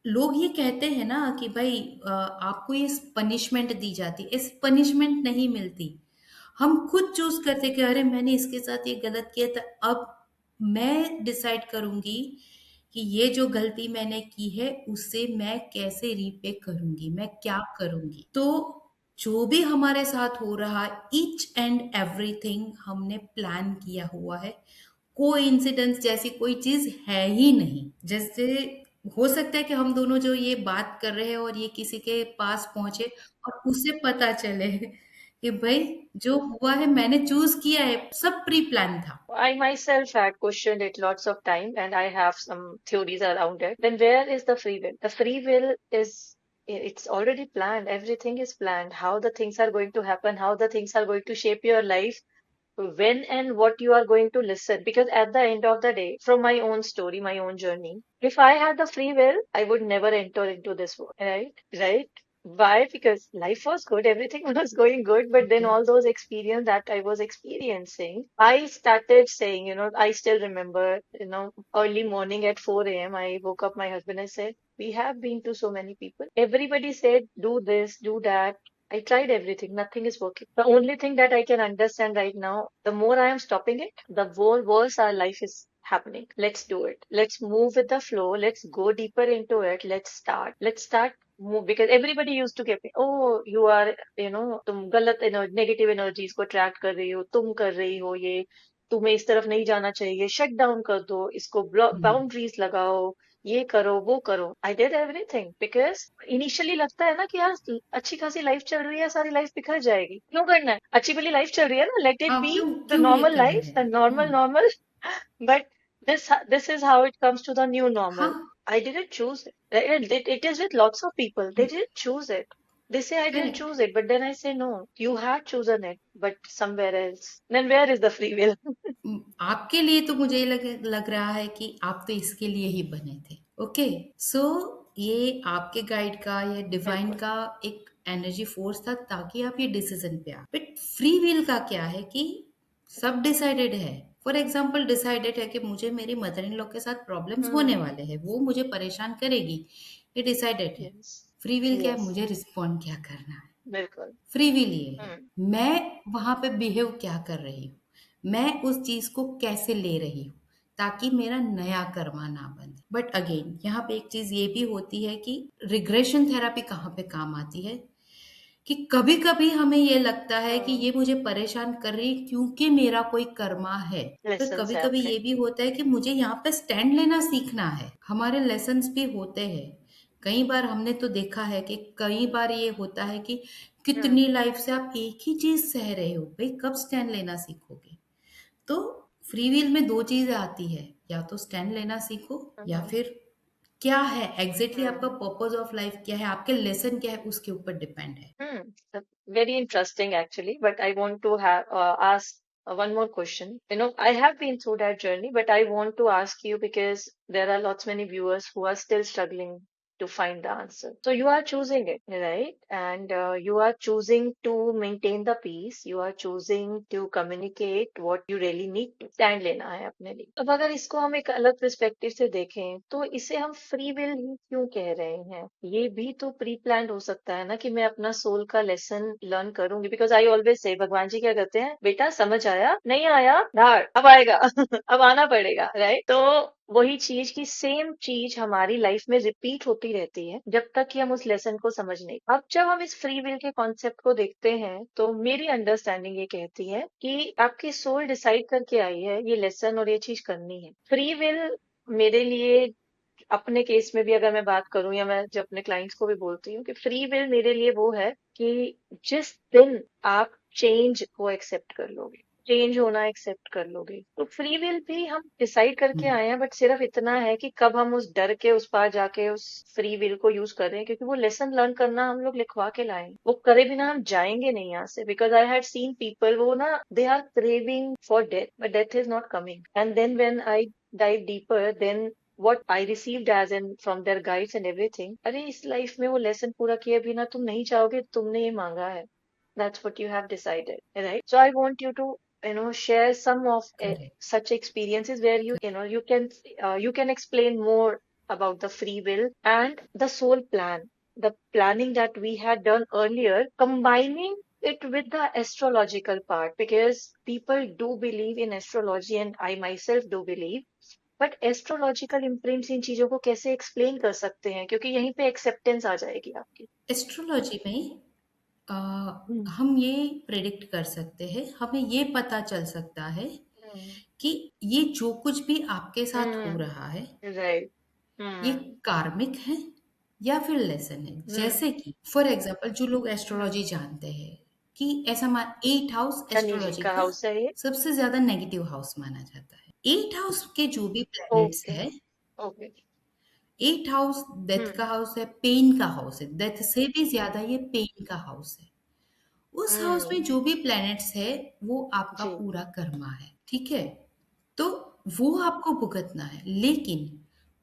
लोग ये कहते हैं ना कि भाई आपको ये पनिशमेंट दी जाती है, इस पनिशमेंट नहीं मिलती। हम खुद चूज करते कि अरे मैंने इसके साथ ये गलत किया था, अब मैं डिसाइड करूंगी कि ये जो गलती मैंने की है उससे मैं कैसे रीपे करूंगी, मैं क्या करूंगी। तो जो भी हमारे साथ हो रहा है, ईच एंड एवरीथिंग हमने प्लान किया हुआ है। कोइंसिडेंस जैसी कोई चीज है ही नहीं। जैसे हो सकता है कि हम दोनों जो ये बात कर रहे हैं और ये किसी के पास पहुंचे और उसे पता चले कि भाई जो हुआ है मैंने चूज किया है, सब प्री प्लान था। I myself had questioned it lots of time and I have some theories around it. Then where is the free will? The free will is, it's already planned. Everything is planned. How the things are going to happen, how the things are going to shape your life, when and what you are going to listen. Because at the end of the day, from my own story, my own journey, if I had the free will, I would never enter into this world, right? Right? Why? Because life was good, everything was going good, but then okay. all those experience that I was experiencing, I started saying, I still remember, early morning at 4 a.m., I woke up my husband and said, we have been to so many people. Everybody said, do this, do that. I tried everything, nothing is working. The only thing that I can understand right now, the more I am stopping it, the more worse our life is happening. Let's do it. Let's move with the flow. Let's go deeper into it. Let's start. Let's start move, because everybody used to get me, oh, you are, तुम गलत negative energies को attract कर रही हो, तुम कर रही हो ये, तुम्हें इस तरफ नहीं जाना चाहिए, शट डाउन कर दो इसको, हम्म। बाउंड्रीज लगाओ, ये करो वो करो। I did everything because initially लगता है ना कि यार अच्छी खासी लाइफ चल रही है, सारी लाइफ बिखर जाएगी, क्यों करना है, अच्छी भली लाइफ चल रही है ना, लेट इट हाँ, बी क्यों द क्यों ये नॉर्मल करना लाइफ, है। The normal normal. But this is how it comes to the new हाँ। normal. I didn't choose it. It is with lots of people. They didn't choose it. They say I didn't correct. choose it, but then I say no. You had chosen it, but somewhere else. Then where is the free will? आपके लिए तो मुझे लग रहा है कि आप तो इसके लिए ही बने थे। ओके। सो ये आपके गाइड का या डिवाइन बिल्कुल। का एक एनर्जी फोर्स था ताकि आप ये डिसीजन पे आ। बट फ्री विल का क्या है कि सब डिसाइडेड है। फॉर एग्जाम्पल डिसाइडेड है कि मुझे मेरी मदर इन लॉ के साथ प्रॉब्लम्स होने हम्म। वाले हैं, वो मुझे परेशान करेगी, ये डिसाइडेड है। यस। फ्री विल क्या है? यस। मुझे रिस्पॉन्ड क्या करना है। बिल्कुल। फ्री विल ये है, हम्म। मैं वहां पे बिहेव क्या कर रही हूँ, मैं उस चीज को कैसे ले रही हूँ, ताकि मेरा नया कर्मा ना बने। बट अगेन यहाँ पे एक चीज ये भी होती है कि रिग्रेशन थेरापी कहाँ पे काम आती है, कि कभी कभी हमें ये लगता है कि हम्म। ये मुझे परेशान कर रही है क्योंकि मेरा कोई कर्मा है। फिर लेसन कभी है कभी आपके। ये भी होता है कि मुझे यहाँ पे स्टैंड लेना सीखना है। हमारे लेसन्स भी होते हैं। कई बार हमने तो देखा है कि कई बार ये होता है कि हम्म। कितनी लाइफ से आप एक ही चीज सह रहे हो, भाई कब स्टैंड लेना सीखोगे। तो फ्री विल में दो चीजें आती है, या तो स्टैंड लेना सीखो, या हम्म। फिर क्या है एग्जैक्टली आपका हम्म। पर्पस ऑफ लाइफ, क्या है आपके लेसन क्या है, उसके ऊपर डिपेंड है। Very interesting, actually. But I want to have ask one more question. I have been through that journey, but I want to ask you because there are lots many viewers who are still struggling to find the answer. So you are choosing it, right? And you are choosing to maintain the peace. You are choosing to communicate what you really need to stand लेना है अपने लिए। अब अगर इसको हम एक अलग पर्सपेक्टिव से देखें तो इसे हम फ्री विल ही क्यों कह रहे हैं? ये भी तो प्री प्लान्ड हो सकता है ना कि मैं अपना सोल का लेसन लर्न करूंगी। बिकॉज आई ऑलवेज से भगवान जी क्या कहते हैं, बेटा समझ आया, नहीं आया धाड़ अब आएगा अब आना पड़ेगा, राइट? तो वही चीज की सेम चीज हमारी लाइफ में रिपीट होती रहती है जब तक कि हम उस लेसन को समझ नहीं। अब जब हम इस फ्री विल के कॉन्सेप्ट को देखते हैं तो मेरी अंडरस्टैंडिंग ये कहती है कि आपकी सोल डिसाइड करके आई है ये लेसन और ये चीज करनी है। फ्री विल मेरे लिए, अपने केस में भी अगर मैं बात करूं या मैं जब अपने क्लाइंट्स को भी बोलती हूँ कि फ्री विल मेरे लिए वो है कि जिस दिन आप चेंज को एक्सेप्ट कर लोगे, चेंज होना एक्सेप्ट कर लोगे, तो फ्री विल भी हम डिसाइड करके हम्म। आए हैं। बट सिर्फ इतना है कि कब हम उस डर के उस पार जाके उस फ्री विल को यूज कर रहे हैं, क्योंकि वो लेसन लर्न करना हम लोग लिखवा के लाए हैं। वो करे बिना हम जाएंगे नहीं यहाँ से। Because I had seen people, वो ना they are craving for death but death is not coming, and then when I dive deeper, then what I received as in from their guides and everything, अरे इस life में वो lesson पूरा किए बिना तुम नहीं जाओगे, तुमने ये मांगा है, that's what you have decided, right? So I want you to share some of correct. such experiences where you can explain more about the free will and the soul plan, the planning that we had done earlier, combining it with the astrological part, because people do believe in astrology and I myself do believe, but astrological imprints इन चीजों को कैसे explain कर सकते हैं, क्योंकि यहीं पे एक्सेप्टेंस आ जाएगी आपकी। एस्ट्रोलॉजी में अ, हम्म। हम ये प्रेडिक्ट कर सकते हैं, हमें ये पता चल सकता है हम्म। कि ये जो कुछ भी आपके साथ हो हम्म। रहा है, राइट। ये हम्म। कार्मिक है या फिर लेसन है। हम्म। जैसे कि फॉर एग्जांपल जो लोग हम्म। एस्ट्रोलॉजी जानते हैं कि ऐसा मान, एट हाउस शनि जी एस्ट्रोलॉजी का का हाउस है ये। सबसे ज्यादा नेगेटिव हाउस माना जाता है। एट हाउस के जो भी प्लैनेट्स ओके। है, ओके। एट हाउस डेथ हम्म। का हाउस है, पेन का हाउस है, डेथ से भी ज्यादा ये पेन का हाउस है। उस हाउस में हम्म। जो भी प्लैनेट्स है वो आपका जी। पूरा कर्मा है, ठीक है। तो वो आपको भुगतना है। लेकिन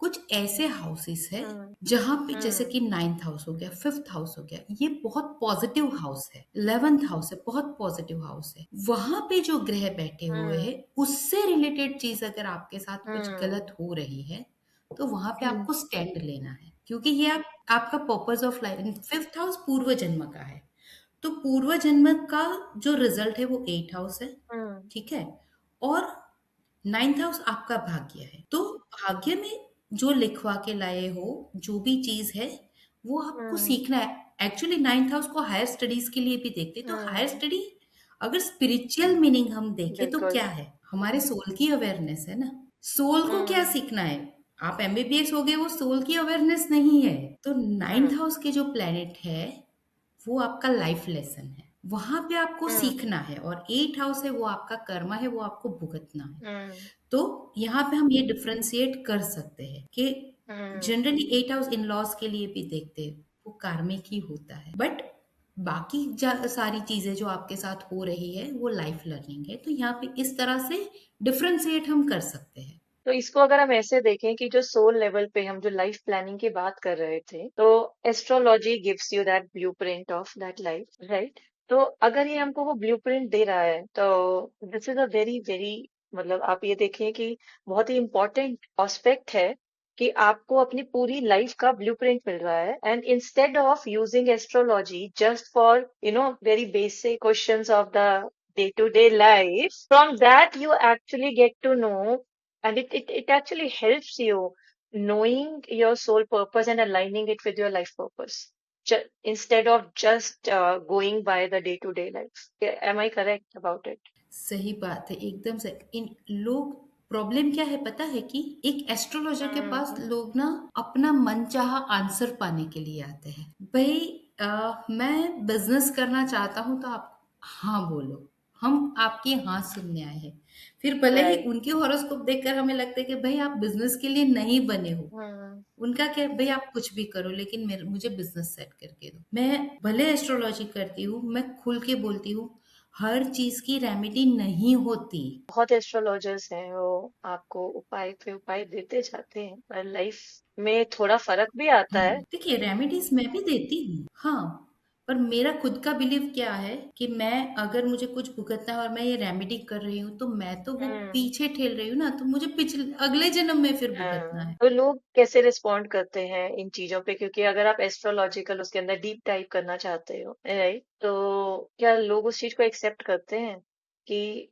कुछ ऐसे हाउसेस है हम्म। जहां पे जैसे हम्म। कि नाइन्थ हाउस हो गया, फिफ्थ हाउस हो गया, ये बहुत पॉजिटिव हाउस है, 11th हाउस है, बहुत पॉजिटिव हाउस है। वहां पे जो ग्रह बैठे हुए हैं, हम्म। उससे रिलेटेड चीज अगर आपके साथ कुछ हम्म। गलत हो रही है, तो वहां पे हम्म। आपको स्टैंड लेना है, क्योंकि ये आपका purpose of life. Fifth house पूर्व जन्म का है, तो पूर्व जन्म का जो रिजल्ट है वो एट हाउस है, हम्म। ठीक है। और नाइन्थ हाउस आपका भाग्य है। तो भाग्य में जो लिखवा के लाए हो, जो भी चीज है, वो आपको हम्म। सीखना है। एक्चुअली नाइन्थ हाउस को हायर स्टडीज के लिए भी देखते हैं। तो हायर हम्म। स्टडी, अगर स्पिरिचुअल मीनिंग हम देखें तो बिल्कुल। क्या है, हमारे सोल की अवेयरनेस है ना। सोल को क्या हम्म। सीखना है, आप एमबीबीएस हो गए, वो सोल की अवेयरनेस नहीं है। तो नाइन्थ हम्म। हाउस के जो प्लेनेट है वो आपका लाइफ लेसन है, वहां पे आपको हम्म। सीखना है। और एट हाउस है वो आपका कर्मा है, वो आपको भुगतना है। हम्म। तो यहाँ पे हम ये डिफरेंशिएट कर सकते हैं कि हम्म। Generally eight house in-laws के लिए भी देखते हैं, वो कार्मिक ही होता है। बट बाकी सारी चीजें जो आपके साथ हो रही है वो लाइफ लर्निंग है। तो यहाँ पे इस तरह से डिफरेंशिएट हम कर सकते हैं। तो इसको अगर हम ऐसे देखें कि जो सोल लेवल पे हम जो लाइफ प्लानिंग की बात कर रहे थे, तो astrology gives you that blueprint of that life, right? तो अगर ये हमको वो ब्लूप्रिंट दे रहा है तो this is a very very, मतलब आप ये देखें कि बहुत ही इम्पोर्टेंट एस्पेक्ट है कि आपको अपनी पूरी लाइफ का ब्लूप्रिंट मिल रहा है, and instead of using astrology just for very basic questions of the day to day life, from that you actually get to know, and it actually helps you knowing your soul purpose and aligning it with your life purpose, instead of just going by the day to day life. Am I correct about it? सही बात है, एकदम से इन लोग problem क्या है पता है कि एक एस्ट्रोलॉजर के पास हम्म। लोग ना अपना मनचाहा आंसर पाने के लिए आते हैं। भाई मैं बिजनेस करना चाहता हूँ तो आप हाँ बोलो, हम आपकी हाँ सुनने आए हैं। फिर भले ही राइट। उनकी हॉरोस्कोप देखकर हमें लगता है कि भाई आप बिजनेस के लिए नहीं बने हो। हम्म। उनका क्या है, भाई आप कुछ भी करो लेकिन मुझे बिजनेस सेट करके दो। मैं भले एस्ट्रोलॉजी करती हूँ, मैं खुल के बोलती हूँ, हर चीज की रेमेडी नहीं होती। बहुत एस्ट्रोलॉजर्स हैं, वो आपको उपाय पे उपाय देते जाते हैं, पर लाइफ में थोड़ा फर्क भी आता है। देखिए रेमेडीज मैं भी देती हूँ, हाँ, पर मेरा खुद का बिलीव क्या है कि मैं अगर मुझे कुछ भुगतना है और मैं ये रेमेडी कर रही हूँ तो मैं तो वो हम्म। पीछे ठेल रही हूँ ना, तो मुझे पिछले अगले जन्म में फिर भुगतना हाँ, है। तो लोग कैसे रिस्पॉन्ड करते हैं इन चीजों पे? क्योंकि अगर आप एस्ट्रोलॉजिकल उसके अंदर डीप डाइव करना चाहते हो, राइट, तो क्या लोग उस चीज को एक्सेप्ट करते हैं कि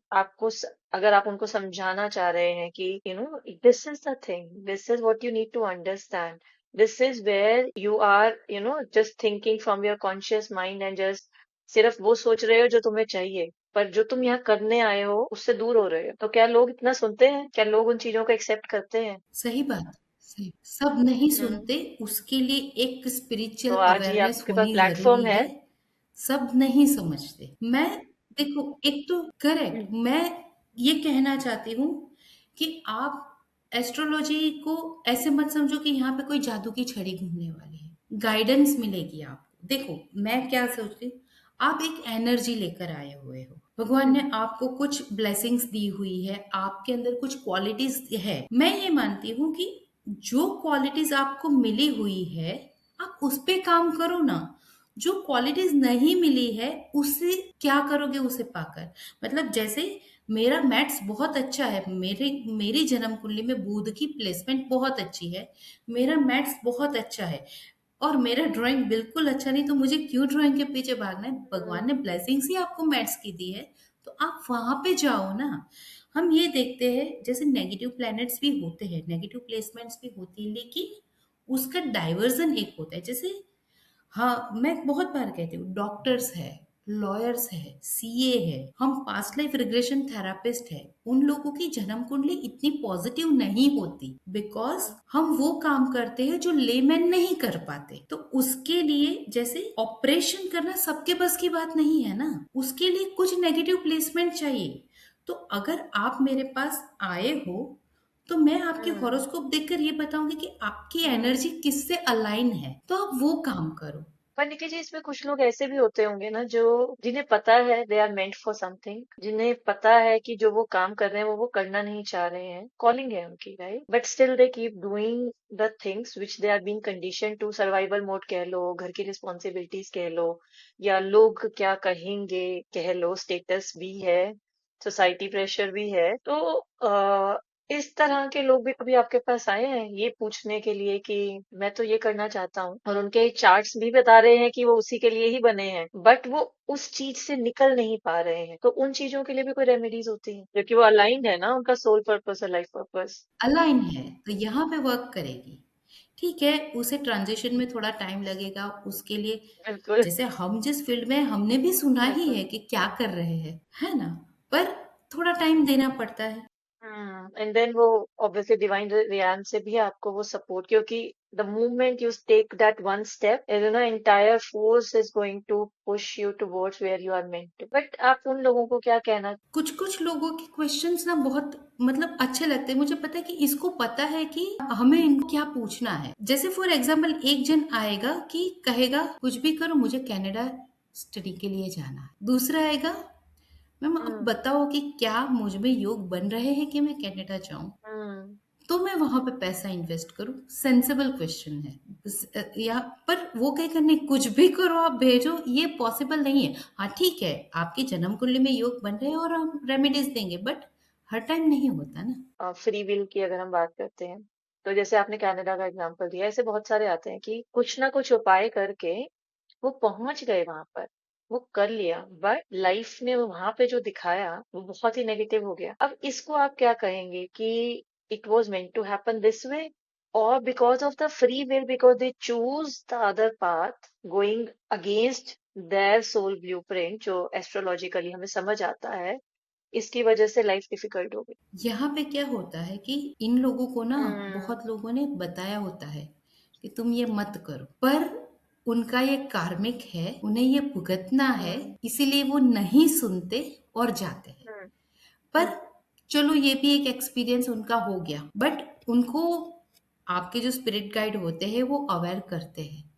अगर आप उनको समझाना चाह रहे हैं कि this is the thing, this is what you need to understand, this is where you are just thinking from your conscious mind, and just सिर्फ वो सोच रहे हो जो तुम्हें चाहिए, पर जो तुम यहाँ करने आए हो उससे दूर हो रहे हो, तो क्या लोग इतना सुनते हैं? क्या लोग उन चीजों को एक्सेप्ट करते हैं? सही बात, सही। सब नहीं हम्म। सुनते, उसके लिए एक तो स्पिरिचुअल आज ये अवेयरनेस आपके पास होनी प्लेटफॉर्म ज़रूरी है। है। सब नहीं समझते। मैं देखो, एक तो करेक्ट, हम्म। मैं ये कहना चाहती हूँ कि आप एस्ट्रोलॉजी को ऐसे मत समझो कि यहाँ पे कोई जादू की छड़ी घूमने वाली है। गाइडेंस मिलेगी आपको। देखो, मैं क्या सोचती हूँ, आप एक एनर्जी लेकर आए हुए हो। भगवान ने हम्म। आपको कुछ ब्लेसिंग्स दी हुई है, आपके अंदर कुछ क्वालिटीज है। मैं ये मानती हूँ कि जो क्वालिटीज आपको मिली हुई है, आप उस पे काम करो ना। जो क्वालिटीज नहीं मिली है, उससे क्या करोगे उसे पाकर? मतलब जैसे मेरा मैथ्स बहुत अच्छा है, मेरे मेरी जन्म कुंडली में बुध की प्लेसमेंट बहुत अच्छी है, मेरा मैथ्स बहुत अच्छा है, और मेरा ड्राइंग बिल्कुल अच्छा नहीं, तो मुझे क्यों ड्राइंग के पीछे भागना है? भगवान ने हम्म। ब्लेसिंग्स ही आपको मैथ्स की दी है, तो आप वहां पे जाओ ना। हम ये देखते हैं जैसे नेगेटिव प्लैनेट्स भी होते हैं, नेगेटिव प्लेसमेंट्स भी होती है, लेकिन उसका डाइवर्जन एक होता है। जैसे हाँ, मैं बहुत बार कहती हूँ, डॉक्टर्स है, लॉयर्स है, सीए है, हम पास्ट लाइफ रिग्रेशन थेरापिस्ट है, उन लोगों की जन्म कुंडली इतनी पॉजिटिव नहीं होती, बिकॉज हम्म। हम वो काम करते हैं जो लेमैन नहीं कर पाते। तो उसके लिए जैसे ऑपरेशन करना सबके बस की बात नहीं है ना, उसके लिए कुछ नेगेटिव प्लेसमेंट चाहिए। तो अगर आप मेरे पास आए हो, तो मैं आपके हम्म। हॉरोस्कोप देखकर ये बताऊंगी कि आपकी हम्म। एनर्जी किससे अलाइन है, तो आप वो काम करो। पर निखिल जी, इसमें कुछ लोग ऐसे भी होते होंगे ना, जो जिन्हें पता है they are meant for something, जिन्हें पता है कि जो वो काम कर रहे हैं वो करना नहीं चाह रहे हैं, कॉलिंग है उनकी, right, but still they keep doing the things which they are being condition to, survival mode कह लो, घर की रिस्पॉन्सिबिलिटीज कह लो, या लोग क्या कहेंगे कह लो, स्टेटस भी है, सोसाइटी प्रेशर भी है, तो इस तरह के लोग भी कभी आपके पास आए हैं ये पूछने के लिए कि मैं तो ये करना चाहता हूँ, और उनके चार्ट्स भी बता रहे हैं कि वो उसी के लिए ही बने हैं, बट वो उस चीज से निकल नहीं पा रहे हैं, तो उन चीजों के लिए भी कोई रेमेडीज होती है क्योंकि वो अलाइंड है ना, उनका सोल पर्पस और लाइफ पर्पस? अलाइन है तो यहाँ पे वर्क करेगी। ठीक है, उसे ट्रांजिशन में थोड़ा टाइम लगेगा उसके लिए। बिल्कुल। जैसे हम जिस फील्ड में हैं, हमने भी सुना ही बिल्कुल। है कि क्या कर रहे हैं, है ना? पर थोड़ा टाइम देना पड़ता है। एंड देन वो ऑब्वियसली डिवाइन रियान से भी आपको वो सपोर्ट, क्योंकि the moment you take that one step, entire force is going to push you towards where you are meant to. But आप उन लोगों को क्या कहना? कुछ कुछ लोगों के क्वेश्चंस ना बहुत मतलब अच्छे लगते हैं। मुझे पता है कि इसको पता है कि हमें इनको क्या पूछना है। जैसे फॉर एग्जाम्पल एक जन आएगा कि कहेगा कुछ भी करो, मुझे कनाडा स्टडी के लिए जाना है। दूसरा आएगा, मैम आप हम्म। बताओ कि क्या मुझ में योग बन रहे हैं कि मैं कनाडा जाऊं, हम्म। तो मैं वहां पे पैसा इन्वेस्ट करूं। सेंसिबल क्वेश्चन है। या पर वो कहेगा नहीं कुछ भी करो आप भेजो, ये पॉसिबल नहीं है। हाँ ठीक है, आपकी जन्म कुंडली में योग बन रहे हैं और हम रेमेडीज देंगे, बट हर टाइम नहीं होता ना। फ्री विल की अगर हम बात करते हैं, तो जैसे आपने कनाडा का एग्जांपल दिया, ऐसे बहुत सारे आते हैं कि कुछ ना कुछ उपाय करके वो पहुंच गए वहां पर, वो कर लिया, बट लाइफ ने वहां पे जो दिखाया वो बहुत ही नेगेटिव हो गया। अब इसको आप क्या कहेंगे कि it was meant to happen this way, और because of the free will, because they choose the other path going against their soul blueprint, जो एस्ट्रोलॉजिकली हमें समझ आता है, इसकी वजह से लाइफ डिफिकल्ट हो गई। यहाँ पे क्या होता है कि इन लोगों को ना हम्म। बहुत लोगों ने बताया होता है कि तुम ये मत करो, पर उनका ये कार्मिक है, उन्हें ये भुगतना है, हम्म। इसीलिए वो नहीं सुनते और जाते हैं। हम्म। पर हम्म। चलो ये भी एक एक्सपीरियंस उनका हो गया, बट उनको आपके जो स्पिरिट गाइड होते हैं वो अवेयर करते हैं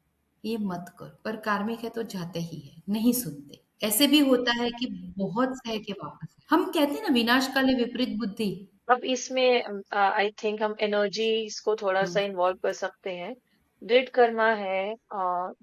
ये मत करो, पर कार्मिक है तो जाते ही है, नहीं सुनते। ऐसे भी होता है कि बहुत सह के वापस, हम कहते हैं ना विनाश काले विपरीत बुद्धि। अब इसमें आई थिंक हम एनर्जीज को थोड़ा सा हम्म, इन्वॉल्व कर सकते हैं। दृढ़ कर्मा है,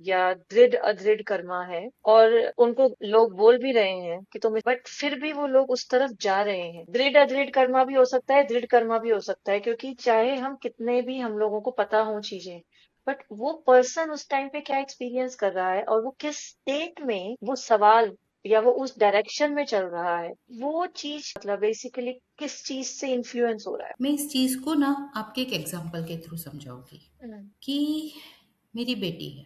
या दृढ़ अदृढ़ कर्मा है, और उनको लोग बोल भी रहे हैं कि तुम, बट फिर भी वो लोग उस तरफ जा रहे हैं। दृढ़ अदृढ़ कर्मा भी हो सकता है, दृढ़ कर्मा भी हो सकता है, क्योंकि चाहे हम कितने भी, हम लोगों को पता हो चीजें, बट वो पर्सन उस टाइम पे क्या एक्सपीरियंस कर रहा है और वो किस स्टेट में वो सवाल या वो उस डायरेक्शन में चल रहा है, वो चीज मतलब बेसिकली किस चीज से इन्फ्लुएंस हो रहा है। मैं इस चीज को ना आपके एक एग्जांपल के थ्रू समझाऊंगी हम्म। कि मेरी बेटी है,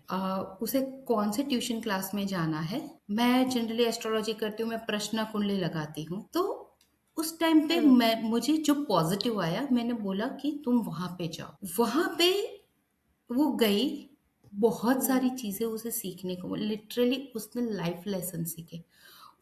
उसे कौन से ट्यूशन क्लास में जाना है। मैं जनरली एस्ट्रोलॉजी करती हूँ, मैं प्रश्न कुंडली लगाती हूँ, तो उस टाइम पे हम्म। मैं मुझे जो पॉजिटिव आया मैंने बोला कि तुम वहां पे जाओ। वहां पे वो गई, बहुत हम्म। सारी चीजें उसे सीखने को, लिटरली उसने लाइफ लेसन सीखे।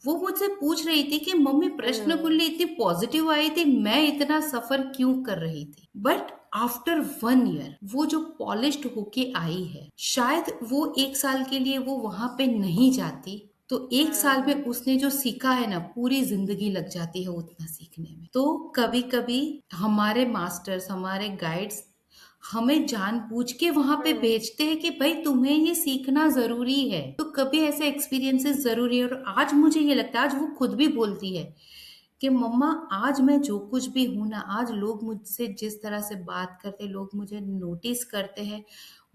वो मुझसे पूछ रही थी कि मम्मी प्रश्न हम्म। कुंडली इतनी पॉजिटिव आई थी, मैं इतना सफर क्यों कर रही थी। बट आफ्टर 1 ईयर वो जो पॉलिश्ड होके आई है, शायद वो 1 साल के लिए वो वहां पे नहीं जाती, तो 1 साल में हम्म। उसने जो सीखा है ना, पूरी जिंदगी लग जाती है उतना सीखने में। तो कभी कभी हमारे मास्टर्स, हमारे गाइड्स हमें जानबूझ के वहां पे हम्म। भेजते हैं कि भाई तुम्हें ये सीखना जरूरी है, तो कभी ऐसे एक्सपीरियंसेस जरूरी है। और आज मुझे ये लगता है, आज वो खुद भी बोलती है कि मम्मा आज मैं जो कुछ भी हूं ना, आज लोग मुझसे जिस तरह से बात करते हैं, लोग मुझे नोटिस करते हैं,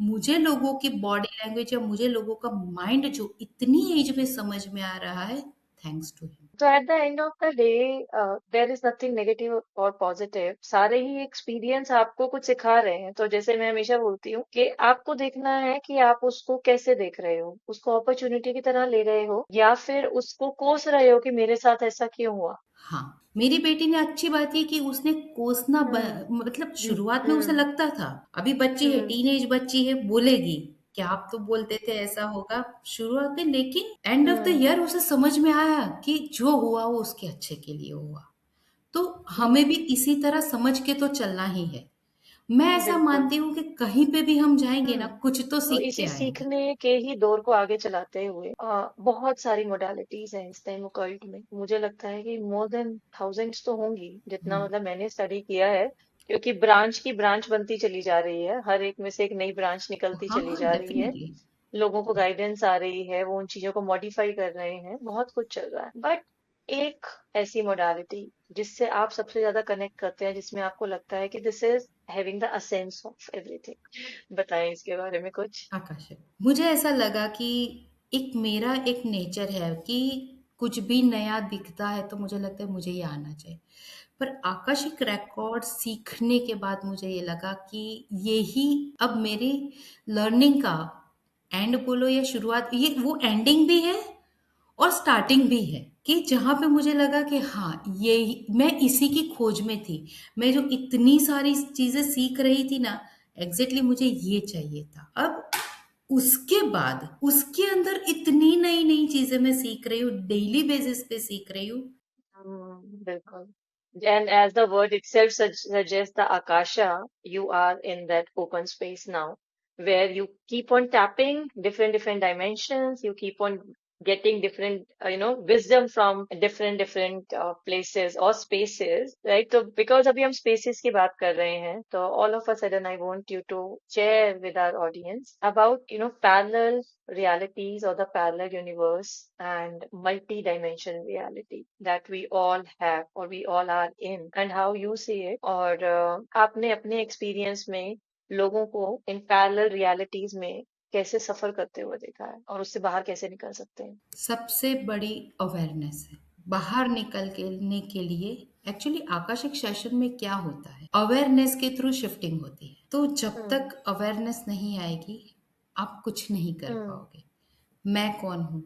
मुझे लोगों की बॉडी लैंग्वेज या मुझे लोगों का माइंड जो इतनी एज में समझ में आ रहा है, थैंक्स टू हिम। तो at the end of the day there is nothing negative और पॉजिटिव, सारे ही एक्सपीरियंस आपको कुछ सिखा रहे हैं। तो जैसे मैं हमेशा बोलती हूँ कि आपको देखना है कि आप उसको कैसे देख रहे हो, उसको अपॉर्चुनिटी की तरह ले रहे हो या फिर उसको कोस रहे हो कि मेरे साथ ऐसा क्यों हुआ। हाँ, मेरी बेटी ने अच्छी बात ये कि उसने कोसना हम्म। मतलब हम्म। शुरुआत में उसे हम्म। लगता था, अभी बच्ची है, हम्म। टीनेज बच्ची है, बोलेगी क्या आप तो बोलते थे ऐसा होगा शुरुआत में, लेकिन and of the hmm. Year उसे समझ में आया कि जो हुआ वो उसके अच्छे के लिए हुआ। तो हमें भी हम्म। इसी तरह समझ के तो चलना ही है। मैं ऐसा बिल्कुल। मानती हूँ कि कहीं पे भी हम जाएंगे ना, हम्म। कुछ तो तो सीख के इसी आएंगे। सीखने के ही दौर को आगे चलाते हुए बहुत सारी मोडालिटीज हैं इस टाइम ओकल्ट में। मुझे लगता है कि मोर देन थाउजेंड्स तो होंगी, जितना हम्म, मतलब मैंने स्टडी किया है, क्योंकि ब्रांच की ब्रांच बनती चली जा रही है, हर एक में से एक नई ब्रांच निकलती हाँ चली हाँ जा रही है। डेफिनेटली। लोगों को गाइडेंस आ रही है, वो उन चीजों को मॉडिफाई कर रहे हैं, बहुत कुछ चल रहा है। बट एक ऐसी मोडालिटी जिससे आप सबसे ज्यादा कनेक्ट करते हैं, जिसमें आपको लगता है कि this is having the असेंस of everything, बताएं इसके बारे में कुछ। आकाश है, मुझे ऐसा लगा कि एक मेरा एक नेचर है कि कुछ भी नया दिखता है तो मुझे लगता है मुझे ये आना चाहिए। पर आकाशिक रिकॉर्ड सीखने के बाद मुझे ये लगा कि यही अब मेरी लर्निंग का एंड बोलो या शुरुआत, ये वो एंडिंग भी है और स्टार्टिंग भी है, कि जहाँ पे मुझे लगा कि हाँ ये मैं इसी की खोज में थी। मैं जो इतनी सारी चीजें सीख रही थी ना, एग्जैक्टली मुझे ये चाहिए था। अब उसके बाद उसके अंदर इतनी नई नई चीजें मैं सीख रही हूँ, डेली बेसिस पे सीख रही हूँ। बिल्कुल। And as the word itself suggests, the Akasha, you are in that open space now, where you keep on tapping different dimensions. You keep on getting different wisdom from different places or spaces, right? So because अभी हम spaces की बात कर रहे हैं, तो all of a sudden I want you to share with our audience about parallel realities or the parallel universe and multi-dimensional reality that we all have or we all are in, and how you see it, और आपने अपने experience में लोगों को in parallel realities में कैसे सफर करते हुए देखा है और उससे बाहर कैसे निकल सकते हैं। सबसे बड़ी अवेयरनेस है। बाहर निकलने के लिए एक्चुअली आकाशिक सेशन में क्या होता है, अवेयरनेस के थ्रू शिफ्टिंग होती है। तो जब हम्म। तक अवेयरनेस नहीं आएगी आप कुछ नहीं कर हम्म। पाओगे। मैं कौन हूँ,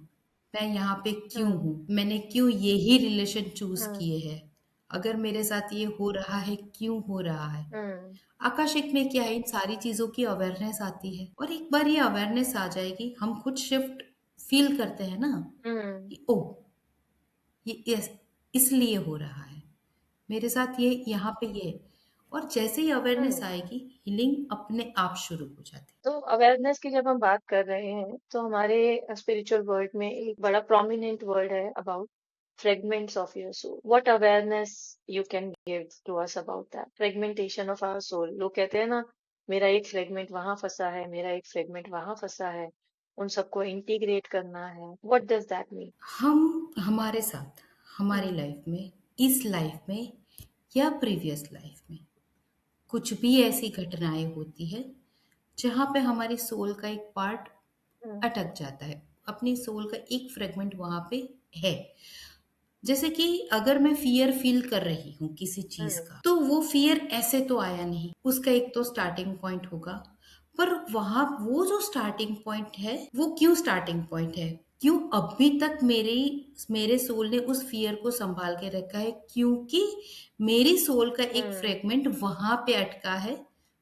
मैं यहाँ पे क्यों हम्म। हूँ, मैंने क्यों यही रिलेशन चूज हम्म। किए हैं, अगर मेरे साथ ये हो रहा है क्यों हो रहा है। हम्म। आकाशिक में क्या है, इन सारी चीजों की अवेयरनेस आती है और एक बार ये अवेयरनेस आ जाएगी हम खुद शिफ्ट फील करते हैं ना हम्म। कि ओ ये इसलिए हो रहा है, मेरे साथ ये यहाँ पे ये है। और जैसे ही अवेयरनेस हम्म। आएगी हीलिंग अपने आप शुरू हो जाती तो अवेयरनेस की जब हम बात कर रहे हैं, तो हमारे स्पिरिचुअल वर्ल्ड में एक बड़ा प्रोमिनेंट वर्ड है about fragments of your soul. What awareness you can give to us about that fragmentation of our soul? लोग कहते हैं ना, मेरा एक फ्रेगमेंट वहां फंसा है, मेरा एक फ्रेगमेंट वहां फंसा है, उन सबको इंटीग्रेट करना है। What does that mean? है। हम हमारे साथ हमारी हम्म। लाइफ में, इस लाइफ में या प्रीवियस लाइफ में कुछ भी ऐसी घटनाएं होती है जहाँ पे हमारी सोल का एक पार्ट हम्म। अटक जाता है, अपनी सोल का एक फ्रेगमेंट वहां पे है। जैसे कि अगर मैं फियर फील कर रही हूँ किसी चीज हम्म। का, तो वो फियर ऐसे तो आया नहीं, उसका एक तो स्टार्टिंग पॉइंट होगा। पर वहां वो जो स्टार्टिंग पॉइंट है वो क्यों स्टार्टिंग पॉइंट है, क्यों अभी तक मेरे सोल ने उस फियर को संभाल के रखा है, क्योंकि मेरी सोल का एक हम्म। फ्रेगमेंट वहां पे अटका है।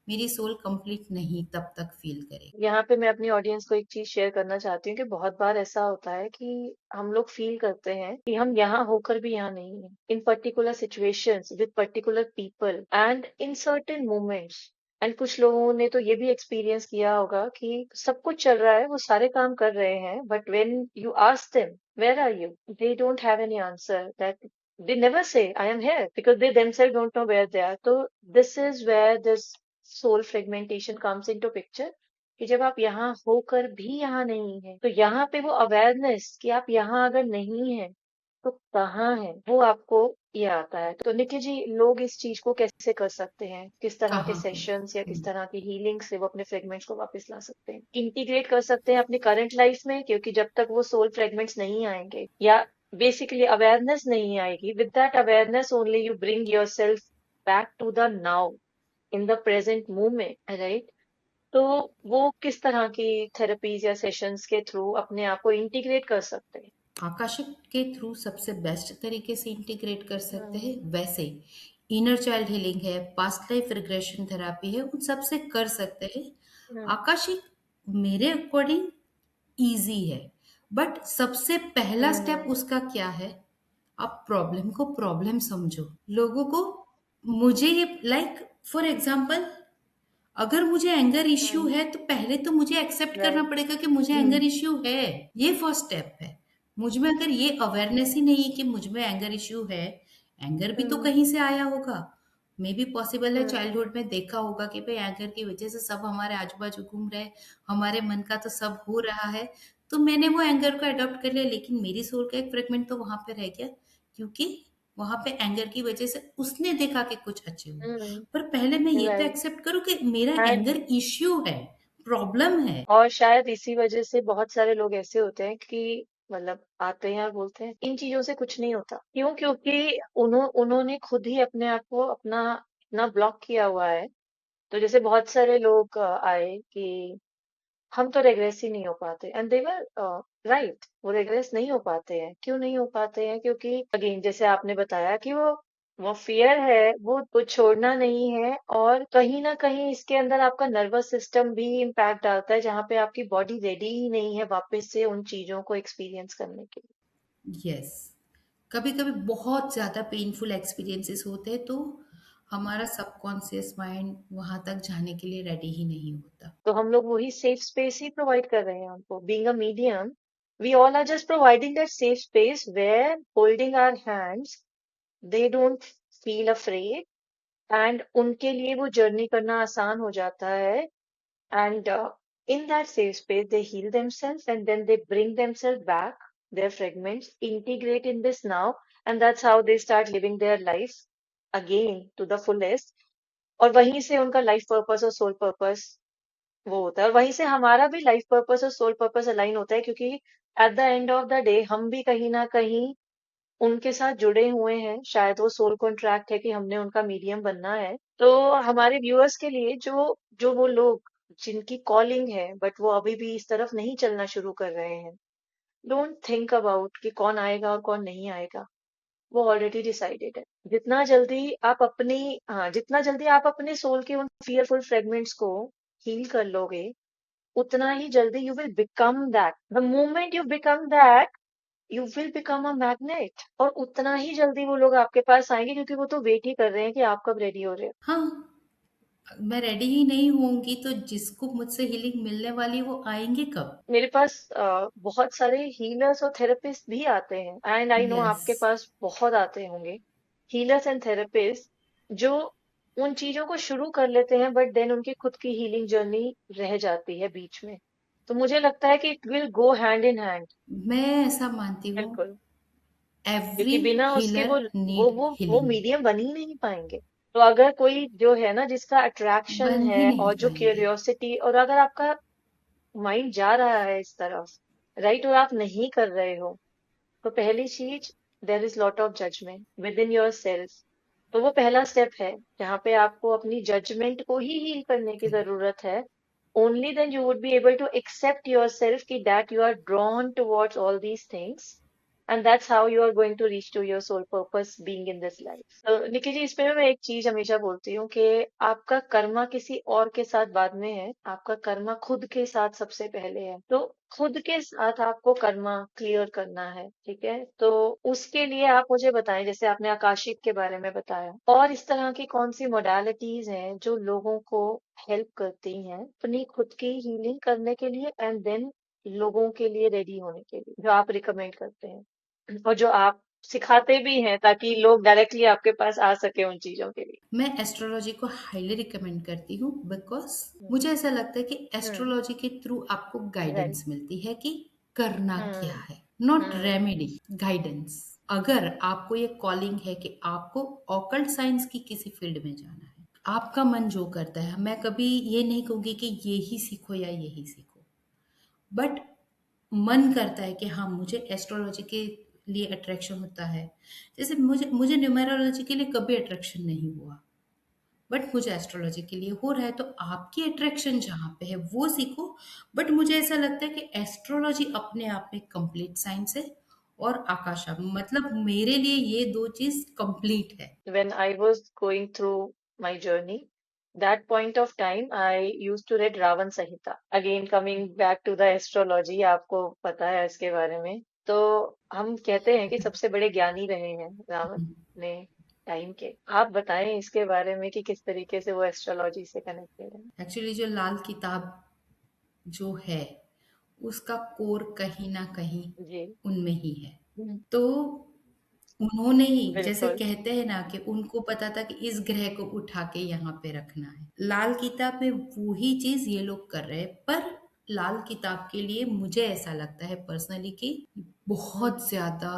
मेरी सोल कंप्लीट नहीं तब तक फील करेगी। यहाँ पे मैं अपनी ऑडियंस को एक चीज शेयर करना चाहती हूँ कि बहुत बार ऐसा होता है कि हम लोग फील करते हैं कि हम यहाँ होकर भी यहाँ नहीं है, इन particular situations with particular people and in certain moments. And कुछ लोगों ने तो ये भी एक्सपीरियंस किया होगा कि सब कुछ चल रहा है, वो सारे काम कर रहे हैं, but when you ask them where are you, they don't have any answer, that they never say I am here because they themselves don't know where they are. So this is where this soul fragmentation comes into picture, कि जब आप यहाँ होकर भी यहाँ नहीं है, तो यहाँ पे वो अवेयरनेस कि आप यहाँ अगर नहीं है तो कहाँ है, वो आपको ये आता है। तो निखिल जी, लोग इस चीज को कैसे कर सकते हैं, किस तरह के कहाँ है। सेशंस या किस तरह की हीलिंग से वो अपने फ्रेगमेंट्स को वापस ला सकते हैं, इंटीग्रेट कर सकते हैं अपनी करंट लाइफ में? क्योंकि जब तक वो सोल फ्रेगमेंट्स नहीं आएंगे या बेसिकली अवेयरनेस नहीं आएगी, with that awareness only you bring yourself back to the now, in the present moment, right? तो वो किस तरह की थेरेपीज या सेशंस के थ्रू अपने आप को इंटीग्रेट कर सकते हैं? आकाशिक के थ्रू सबसे बेस्ट तरीके से इंटीग्रेट कर सकते हम्म। हैं। वैसे इनर चाइल्ड हीलिंग है, पास्ट लाइफ रिग्रेशन थेरापी है, उन सब से कर सकते हैं। हम्म। आकाशिक मेरे अकॉर्डिंग इजी है, बट सबसे पहला स्टेप हम्म। उसका क्या है, आप प्रॉब्लम को प्रॉब्लम समझो। लोगों को, मुझे ये लाइक फॉर एग्जांपल, अगर मुझे एंगर इश्यू हम्म। है तो पहले तो मुझे एक्सेप्ट करना राइट। पड़ेगा कि मुझे एंगर इश्यू है। ये फर्स्ट स्टेप है। मुझ में अगर ये अवेयरनेस ही नहीं है कि मुझ में एंगर इश्यू है, एंगर भी तो हम्म। कहीं से आया होगा। मे भी पॉसिबल है हम्म। चाइल्डहुड में देखा होगा कि भाई एंगर की वजह से सब हमारे आजू बाजू घूम रहे हैं, हमारे मन का तो सब हो रहा है, तो मैंने वो एंगर को अडॉप्ट कर लिया, लेकिन मेरी सोल का एक फ्रेगमेंट तो वहां पे रह गया, क्योंकि वहां पे एंगर की वजह से उसने देखा कि कुछ अच्छे हुए। पर पहले मैं ये तो राइट। एक्सेप्ट करूं कि मेरा एंड एंगर इश्यू है, प्रॉब्लम है। और शायद इसी वजह से बहुत सारे लोग ऐसे होते हैं कि मतलब आते हैं और बोलते हैं इन चीजों से कुछ नहीं होता। क्यों? क्योंकि उन्होंने खुद ही अपने आप को अपना अपना ब्लॉक किया हुआ है। तो जैसे बहुत सारे लोग आए कि हम तो रेग्रेस ही नहीं हो पाते, एंड दे वर राइट, वो रेग्रेस नहीं हो पाते हैं। क्यों नहीं हो पाते हैं? क्योंकि अगेन जैसे आपने बताया कि वो फियर है, वो छोड़ना नहीं है, और कहीं ना कहीं इसके अंदर आपका नर्वस सिस्टम भी इम्पैक्ट डालता है, जहाँ पे आपकी बॉडी रेडी ही नहीं है वापस से उन चीजों को एक्सपीरियंस करने के लिए। यस, कभी कभी बहुत ज्यादा पेनफुल एक्सपीरियंसेस होते हैं तो हमारा सबकॉन्शियस माइंड वहां तक जाने के लिए रेडी ही नहीं होता। तो हम लोग वही सेफ स्पेस ही प्रोवाइड कर रहे हैं उनको, being a medium, We all are just providing that safe space where holding our hands, they don't feel afraid, and उनके लिए वो जर्नी करना आसान हो जाता है. And in that safe space, they heal themselves and then they bring themselves back, their fragments, integrate in this now, and that's how they start living their life again to the fullest. और वहीं से उनका life purpose और soul purpose वो होता है, और वहीं से हमारा भी लाइफ पर्पस और सोल पर्पस अलाइन होता है, क्योंकि eight the end of the day हम भी कहीं ना कहीं उनके साथ जुड़े हुए हैं. शायद वो सोल कॉन्ट्रैक्ट है कि हमने उनका मीडियम बनना है. तो हमारे व्यूअर्स के लिए जो जो वो लोग जिनकी कॉलिंग है बट वो अभी भी इस तरफ नहीं चलना शुरू कर रहे हैं, डोंट थिंक अबाउट कि कौन आएगा और कौन नहीं आएगा. वो ऑलरेडी डिसाइडेड है. जितना जल्दी आप अपने सोल के उन फियरफुल फ्रेगमेंट्स को हील कर लोगे, उतना ही जल्दी you will become that. The moment you become that, you will become a magnet. और उतना ही जल्दी वो लोग आपके पास आएंगे, क्योंकि वो तो वेट ही कर रहे हैं कि आप कब रेडी हो रहे हो. हाँ, मैं रेडी ही नहीं होंगी तो जिसको मुझसे हीलिंग मिलने वाली वो आएंगे कब? मेरे पास बहुत सारे हीलर्स और थेरेपिस्ट भी आते हैं, एंड आई नो यस. आपके पास बहुत आते होंगे हीलर्स एंड थेरेपिस्ट, जो उन चीजों को शुरू कर लेते हैं बट देन उनकी खुद की हीलिंग जर्नी रह जाती है बीच में. तो मुझे लगता है कि it will go hand in hand. मैं ऐसा मानती हूँ, बिल्कुल. एवरी क्योंकि बिना उसके हीलर वो नीड वो वो हीलिंग. मीडियम बन ही नहीं पाएंगे. तो अगर कोई जो है ना, जिसका अट्रैक्शन बन है ही नहीं और जो पाएंगे. क्यूरियोसिटी, और अगर आपका माइंड जा रहा है इस तरफ, राइट, और आप नहीं कर रहे हो, तो पहली चीज, there is lot of judgement within yourself. तो वो पहला स्टेप है जहाँ पे आपको अपनी जजमेंट को ही हील करने की जरूरत है. Only then you would be able to accept yourself कि that you are drawn towards all these things, and that's how you are going to reach to your soul purpose being in this life. तो निखिल जी, इसमें मैं एक चीज हमेशा बोलती हूँ कि आपका कर्मा किसी और के साथ बाद में है, आपका कर्मा खुद के साथ सबसे पहले है. तो खुद के साथ आपको कर्मा क्लियर करना है, ठीक है. तो उसके लिए आप मुझे बताएं, जैसे आपने आकाशिक के बारे में बताया, और इस तरह की कौन सी मोडालिटीज हैं जो लोगों को हेल्प करती हैं अपनी खुद की हीलिंग करने के लिए, एंड देन लोगों के लिए रेडी होने के लिए, जो आप रिकमेंड करते हैं और जो आप सिखाते भी हैं, ताकि लोग डायरेक्टली आपके पास आ सके उन चीजों के लिए. मैं एस्ट्रोलॉजी को हाईली रिकमेंड करती हूँ बिकॉज हम्म. मुझे ऐसा लगता है कि हम्म. एस्ट्रोलॉजी के थ्रू आपको राइट. गाइडेंस मिलती है कि करना क्या हम्म. है, नॉट हम्म. Remedy, guidance. अगर आपको ये कॉलिंग है कि आपको ऑकल्ट साइंस की किसी फील्ड में जाना है, आपका मन जो करता है, मैं कभी ये नहीं कहूंगी कि ये ही सीखो या यही सीखो, बट मन करता है कि हाँ मुझे एस्ट्रोलॉजी के लिए अट्रैक्शन होता है. जैसे मुझे मुझे न्यूमेरोलॉजी के लिए कभी अट्रैक्शन नहीं हुआ, बट मुझे एस्ट्रोलॉजी के लिए हो रहा है, तो आपकी अट्रैक्शन जहाँ पे है वो सीखो. बट मुझे ऐसा लगता है कि एस्ट्रोलॉजी अपने आप में कंप्लीट साइंस है, और आकाशा मतलब मेरे लिए ये दो चीज कंप्लीट है. When I was going through my journey, that point of time I used to read Ravan Samhita. Again coming back to the astrology, आपको पता है इसके बारे में. तो हम कहते हैं कि सबसे बड़े ज्ञानी रहे हैं रावण ने टाइम के. आप बताएं इसके बारे में कि किस तरीके से वो एस्ट्रोलॉजी से कनेक्टेड है. एक्चुअली जो लाल किताब जो है उसका कोर कहीं ना कहीं जी. उनमें ही है. हम्म. तो उन्होंने ही, जैसे बिल्कुल. कहते हैं ना कि उनको पता था कि इस ग्रह को उठा के यहाँ पे रखना है. लाल किताब में वही चीज ये लोग कर रहे हैं, पर लाल किताब के लिए मुझे ऐसा लगता है पर्सनली कि बहुत ज्यादा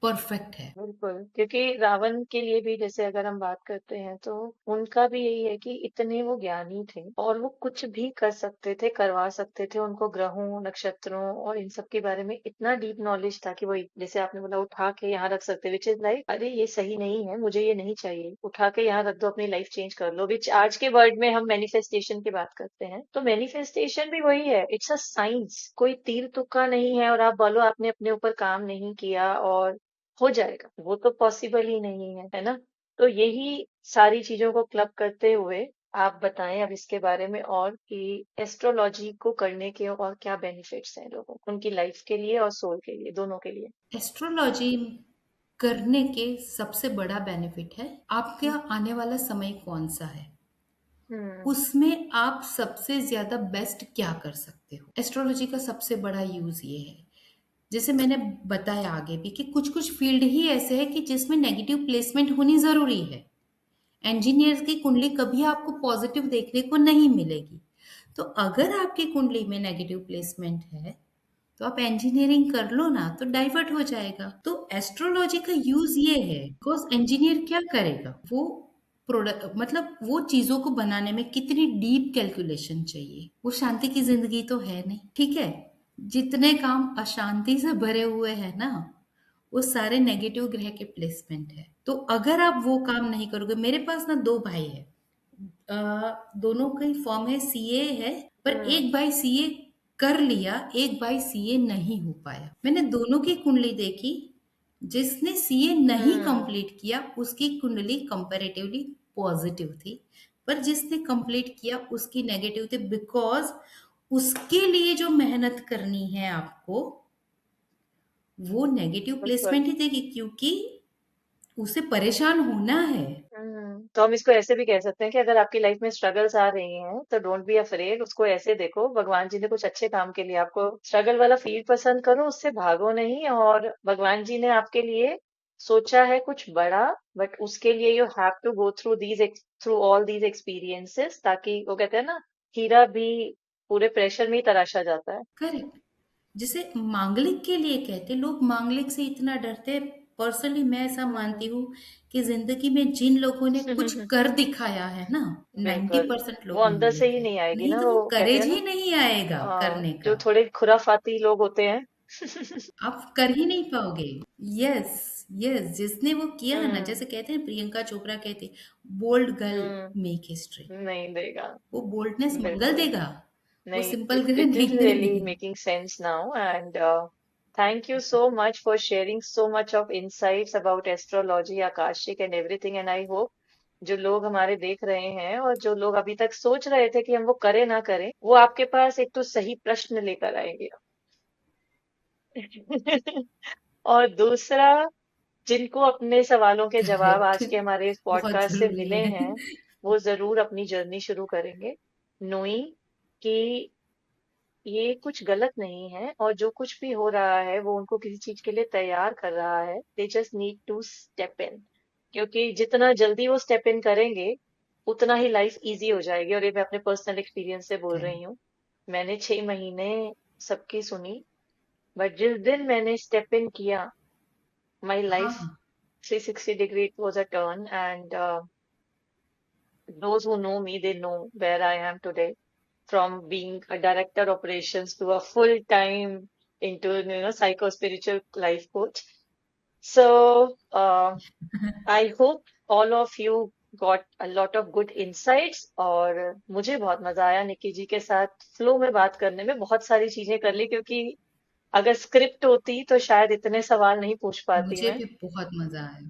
परफेक्ट है. बिल्कुल, क्योंकि रावण के लिए भी जैसे अगर हम बात करते हैं, तो उनका भी यही है कि इतने वो ज्ञानी थे और वो कुछ भी कर सकते थे, करवा सकते थे. उनको ग्रहों, नक्षत्रों और इन सब के बारे में इतना डीप नॉलेज था कि वो जैसे आपने बोला उठा के यहाँ रख सकते, विच इज लाइक अरे ये सही नहीं है, मुझे ये नहीं चाहिए, उठा के यहाँ रख दो, अपनी लाइफ चेंज कर लो. विच आज के वर्ड में हम मैनिफेस्टेशन की बात करते हैं, तो मैनिफेस्टेशन भी वही है. इट्स अ साइंस, कोई तीर तुक्का नहीं है और आप बोलो आपने अपने ऊपर काम नहीं किया और हो जाएगा, वो तो पॉसिबल ही नहीं है, है ना. तो यही सारी चीजों को क्लब करते हुए आप बताएं अब इसके बारे में, और कि एस्ट्रोलॉजी को करने के और क्या बेनिफिट्स हैं लोगों को, उनकी लाइफ के लिए और सोल के लिए, दोनों के लिए. एस्ट्रोलॉजी करने के सबसे बड़ा बेनिफिट है आपका आने वाला समय कौन सा है, हम्म. उसमें आप सबसे ज्यादा बेस्ट क्या कर सकते हो. एस्ट्रोलॉजी का सबसे बड़ा यूज ये है. जैसे मैंने बताया आगे भी कि कुछ कुछ फील्ड ही ऐसे है कि जिसमें नेगेटिव प्लेसमेंट होनी जरूरी है। इंजीनियर्स की कुंडली कभी आपको पॉजिटिव देखने को नहीं मिलेगी। तो अगर आपकी कुंडली में नेगेटिव प्लेसमेंट है तो आप इंजीनियरिंग कर लो ना, तो डाइवर्ट हो जाएगा। तो एस्ट्रोलॉजी का यूज ये है, बिकॉज इंजीनियर क्या करेगा, वो प्रोडक्ट मतलब वो चीजों को बनाने में कितनी डीप कैलकुलेशन चाहिए, वो शांति की जिंदगी तो है नहीं, ठीक है। जितने काम अशांति से भरे हुए हैं ना, वो सारे नेगेटिव ग्रह के प्लेसमेंट है। तो अगर आप वो काम नहीं करोगे, मेरे पास ना दो भाई है, दोनों की फॉर्म है सीए है, पर हम्म। एक भाई सीए कर लिया, एक भाई सीए नहीं हो पाया। मैंने दोनों की कुंडली देखी, जिसने सीए नहीं हम्म। कंप्लीट किया उसकी कुंडली कंपैरेटिवली पॉजिटिव थी, पर जिसने कंप्लीट किया उसकी नेगेटिव थी, बिकॉज उसके लिए जो मेहनत करनी है आपको, वो नेगेटिव बिल्कुल। प्लेसमेंट ही देगी, क्योंकि उसे परेशान होना है। तो हम इसको ऐसे भी कह सकते हैं कि अगर आपकी लाइफ में स्ट्रगल्स आ रही हैं तो डोंट बी अफ्रेड, उसको ऐसे देखो भगवान जी ने कुछ अच्छे काम के लिए आपको स्ट्रगल वाला फील्ड पसंद करो, उससे भागो नहीं। और भगवान जी ने आपके लिए सोचा है कुछ बड़ा, बट उसके लिए you have to go through all these experiences, ताकि वो कहते हैं ना, हीरा भी पूरे प्रेशर में ही तराशा जाता है। करेक्ट। जिसे मांगलिक के लिए कहते, लोग मांगलिक से इतना डरते हैं। पर्सनली मैं ऐसा मानती हम्म। हूँ कि जिंदगी में जिन लोगों ने कुछ कर दिखाया है ना, नाइन्टी बिल्कुल। परसेंट वो लोग अंदर से मांगलिक ही है, नहीं आएगी नहीं ना, तो वो वो कहते हैं करेज ही ना, नहीं आएगा करने का। जो थोड़े खुराफाती लोग होते हैं। आप कर ही नहीं पाओगे। यस, यस, जिसने वो किया है ना, हम्म। जैसे कहते हैं प्रियंका चोपड़ा कहते, bold girl hmm. Make history. नहीं देगा। वो बोल्डनेस मंगल बिल्कुल। देगा, वो नहीं, सिंपल ग्रह इट इज नहीं रियली देंगे। Making sense now, and thank you so much for sharing so much of insights about astrology, akashic and everything, and I hope जो लोग हमारे देख रहे हैं और जो लोग अभी तक सोच रहे थे कि हम वो करें ना करें, वो आपके पास एक तो सही प्रश्न लेकर आएंगे। और दूसरा, जिनको अपने सवालों के जवाब करेक्ट। आज के हमारे इस बहुत पॉडकास्ट से जरूरी मिले है। हैं, वो जरूर अपनी जर्नी शुरू करेंगे, नोइंग कि ये कुछ गलत नहीं है, और जो कुछ भी हो रहा है वो उनको किसी चीज के लिए तैयार कर रहा है। They just need to step in, क्योंकि जितना जल्दी वो स्टेप इन करेंगे उतना ही लाइफ इजी हो जाएगी। और ये मैं अपने पर्सनल एक्सपीरियंस से बोल रही करेक्ट। हूँ। मैंने 6 महीने सबकी सुनी, बट जिस दिन मैंने स्टेप इन किया, माई हाँ, life 360 degree, it was a turn, and those who know me, they know where I am today, from being a director operations to a full time into, psycho spiritual life coach. So I hope all of you got a lot of good insights, और मुझे बहुत मजा आया निक्की जी के साथ flow में बात करने में। बहुत सारी चीजें कर ली, क्योंकि अगर स्क्रिप्ट होती तो शायद इतने सवाल नहीं पूछ पाती मुझे मैं। भी बहुत मजा आया।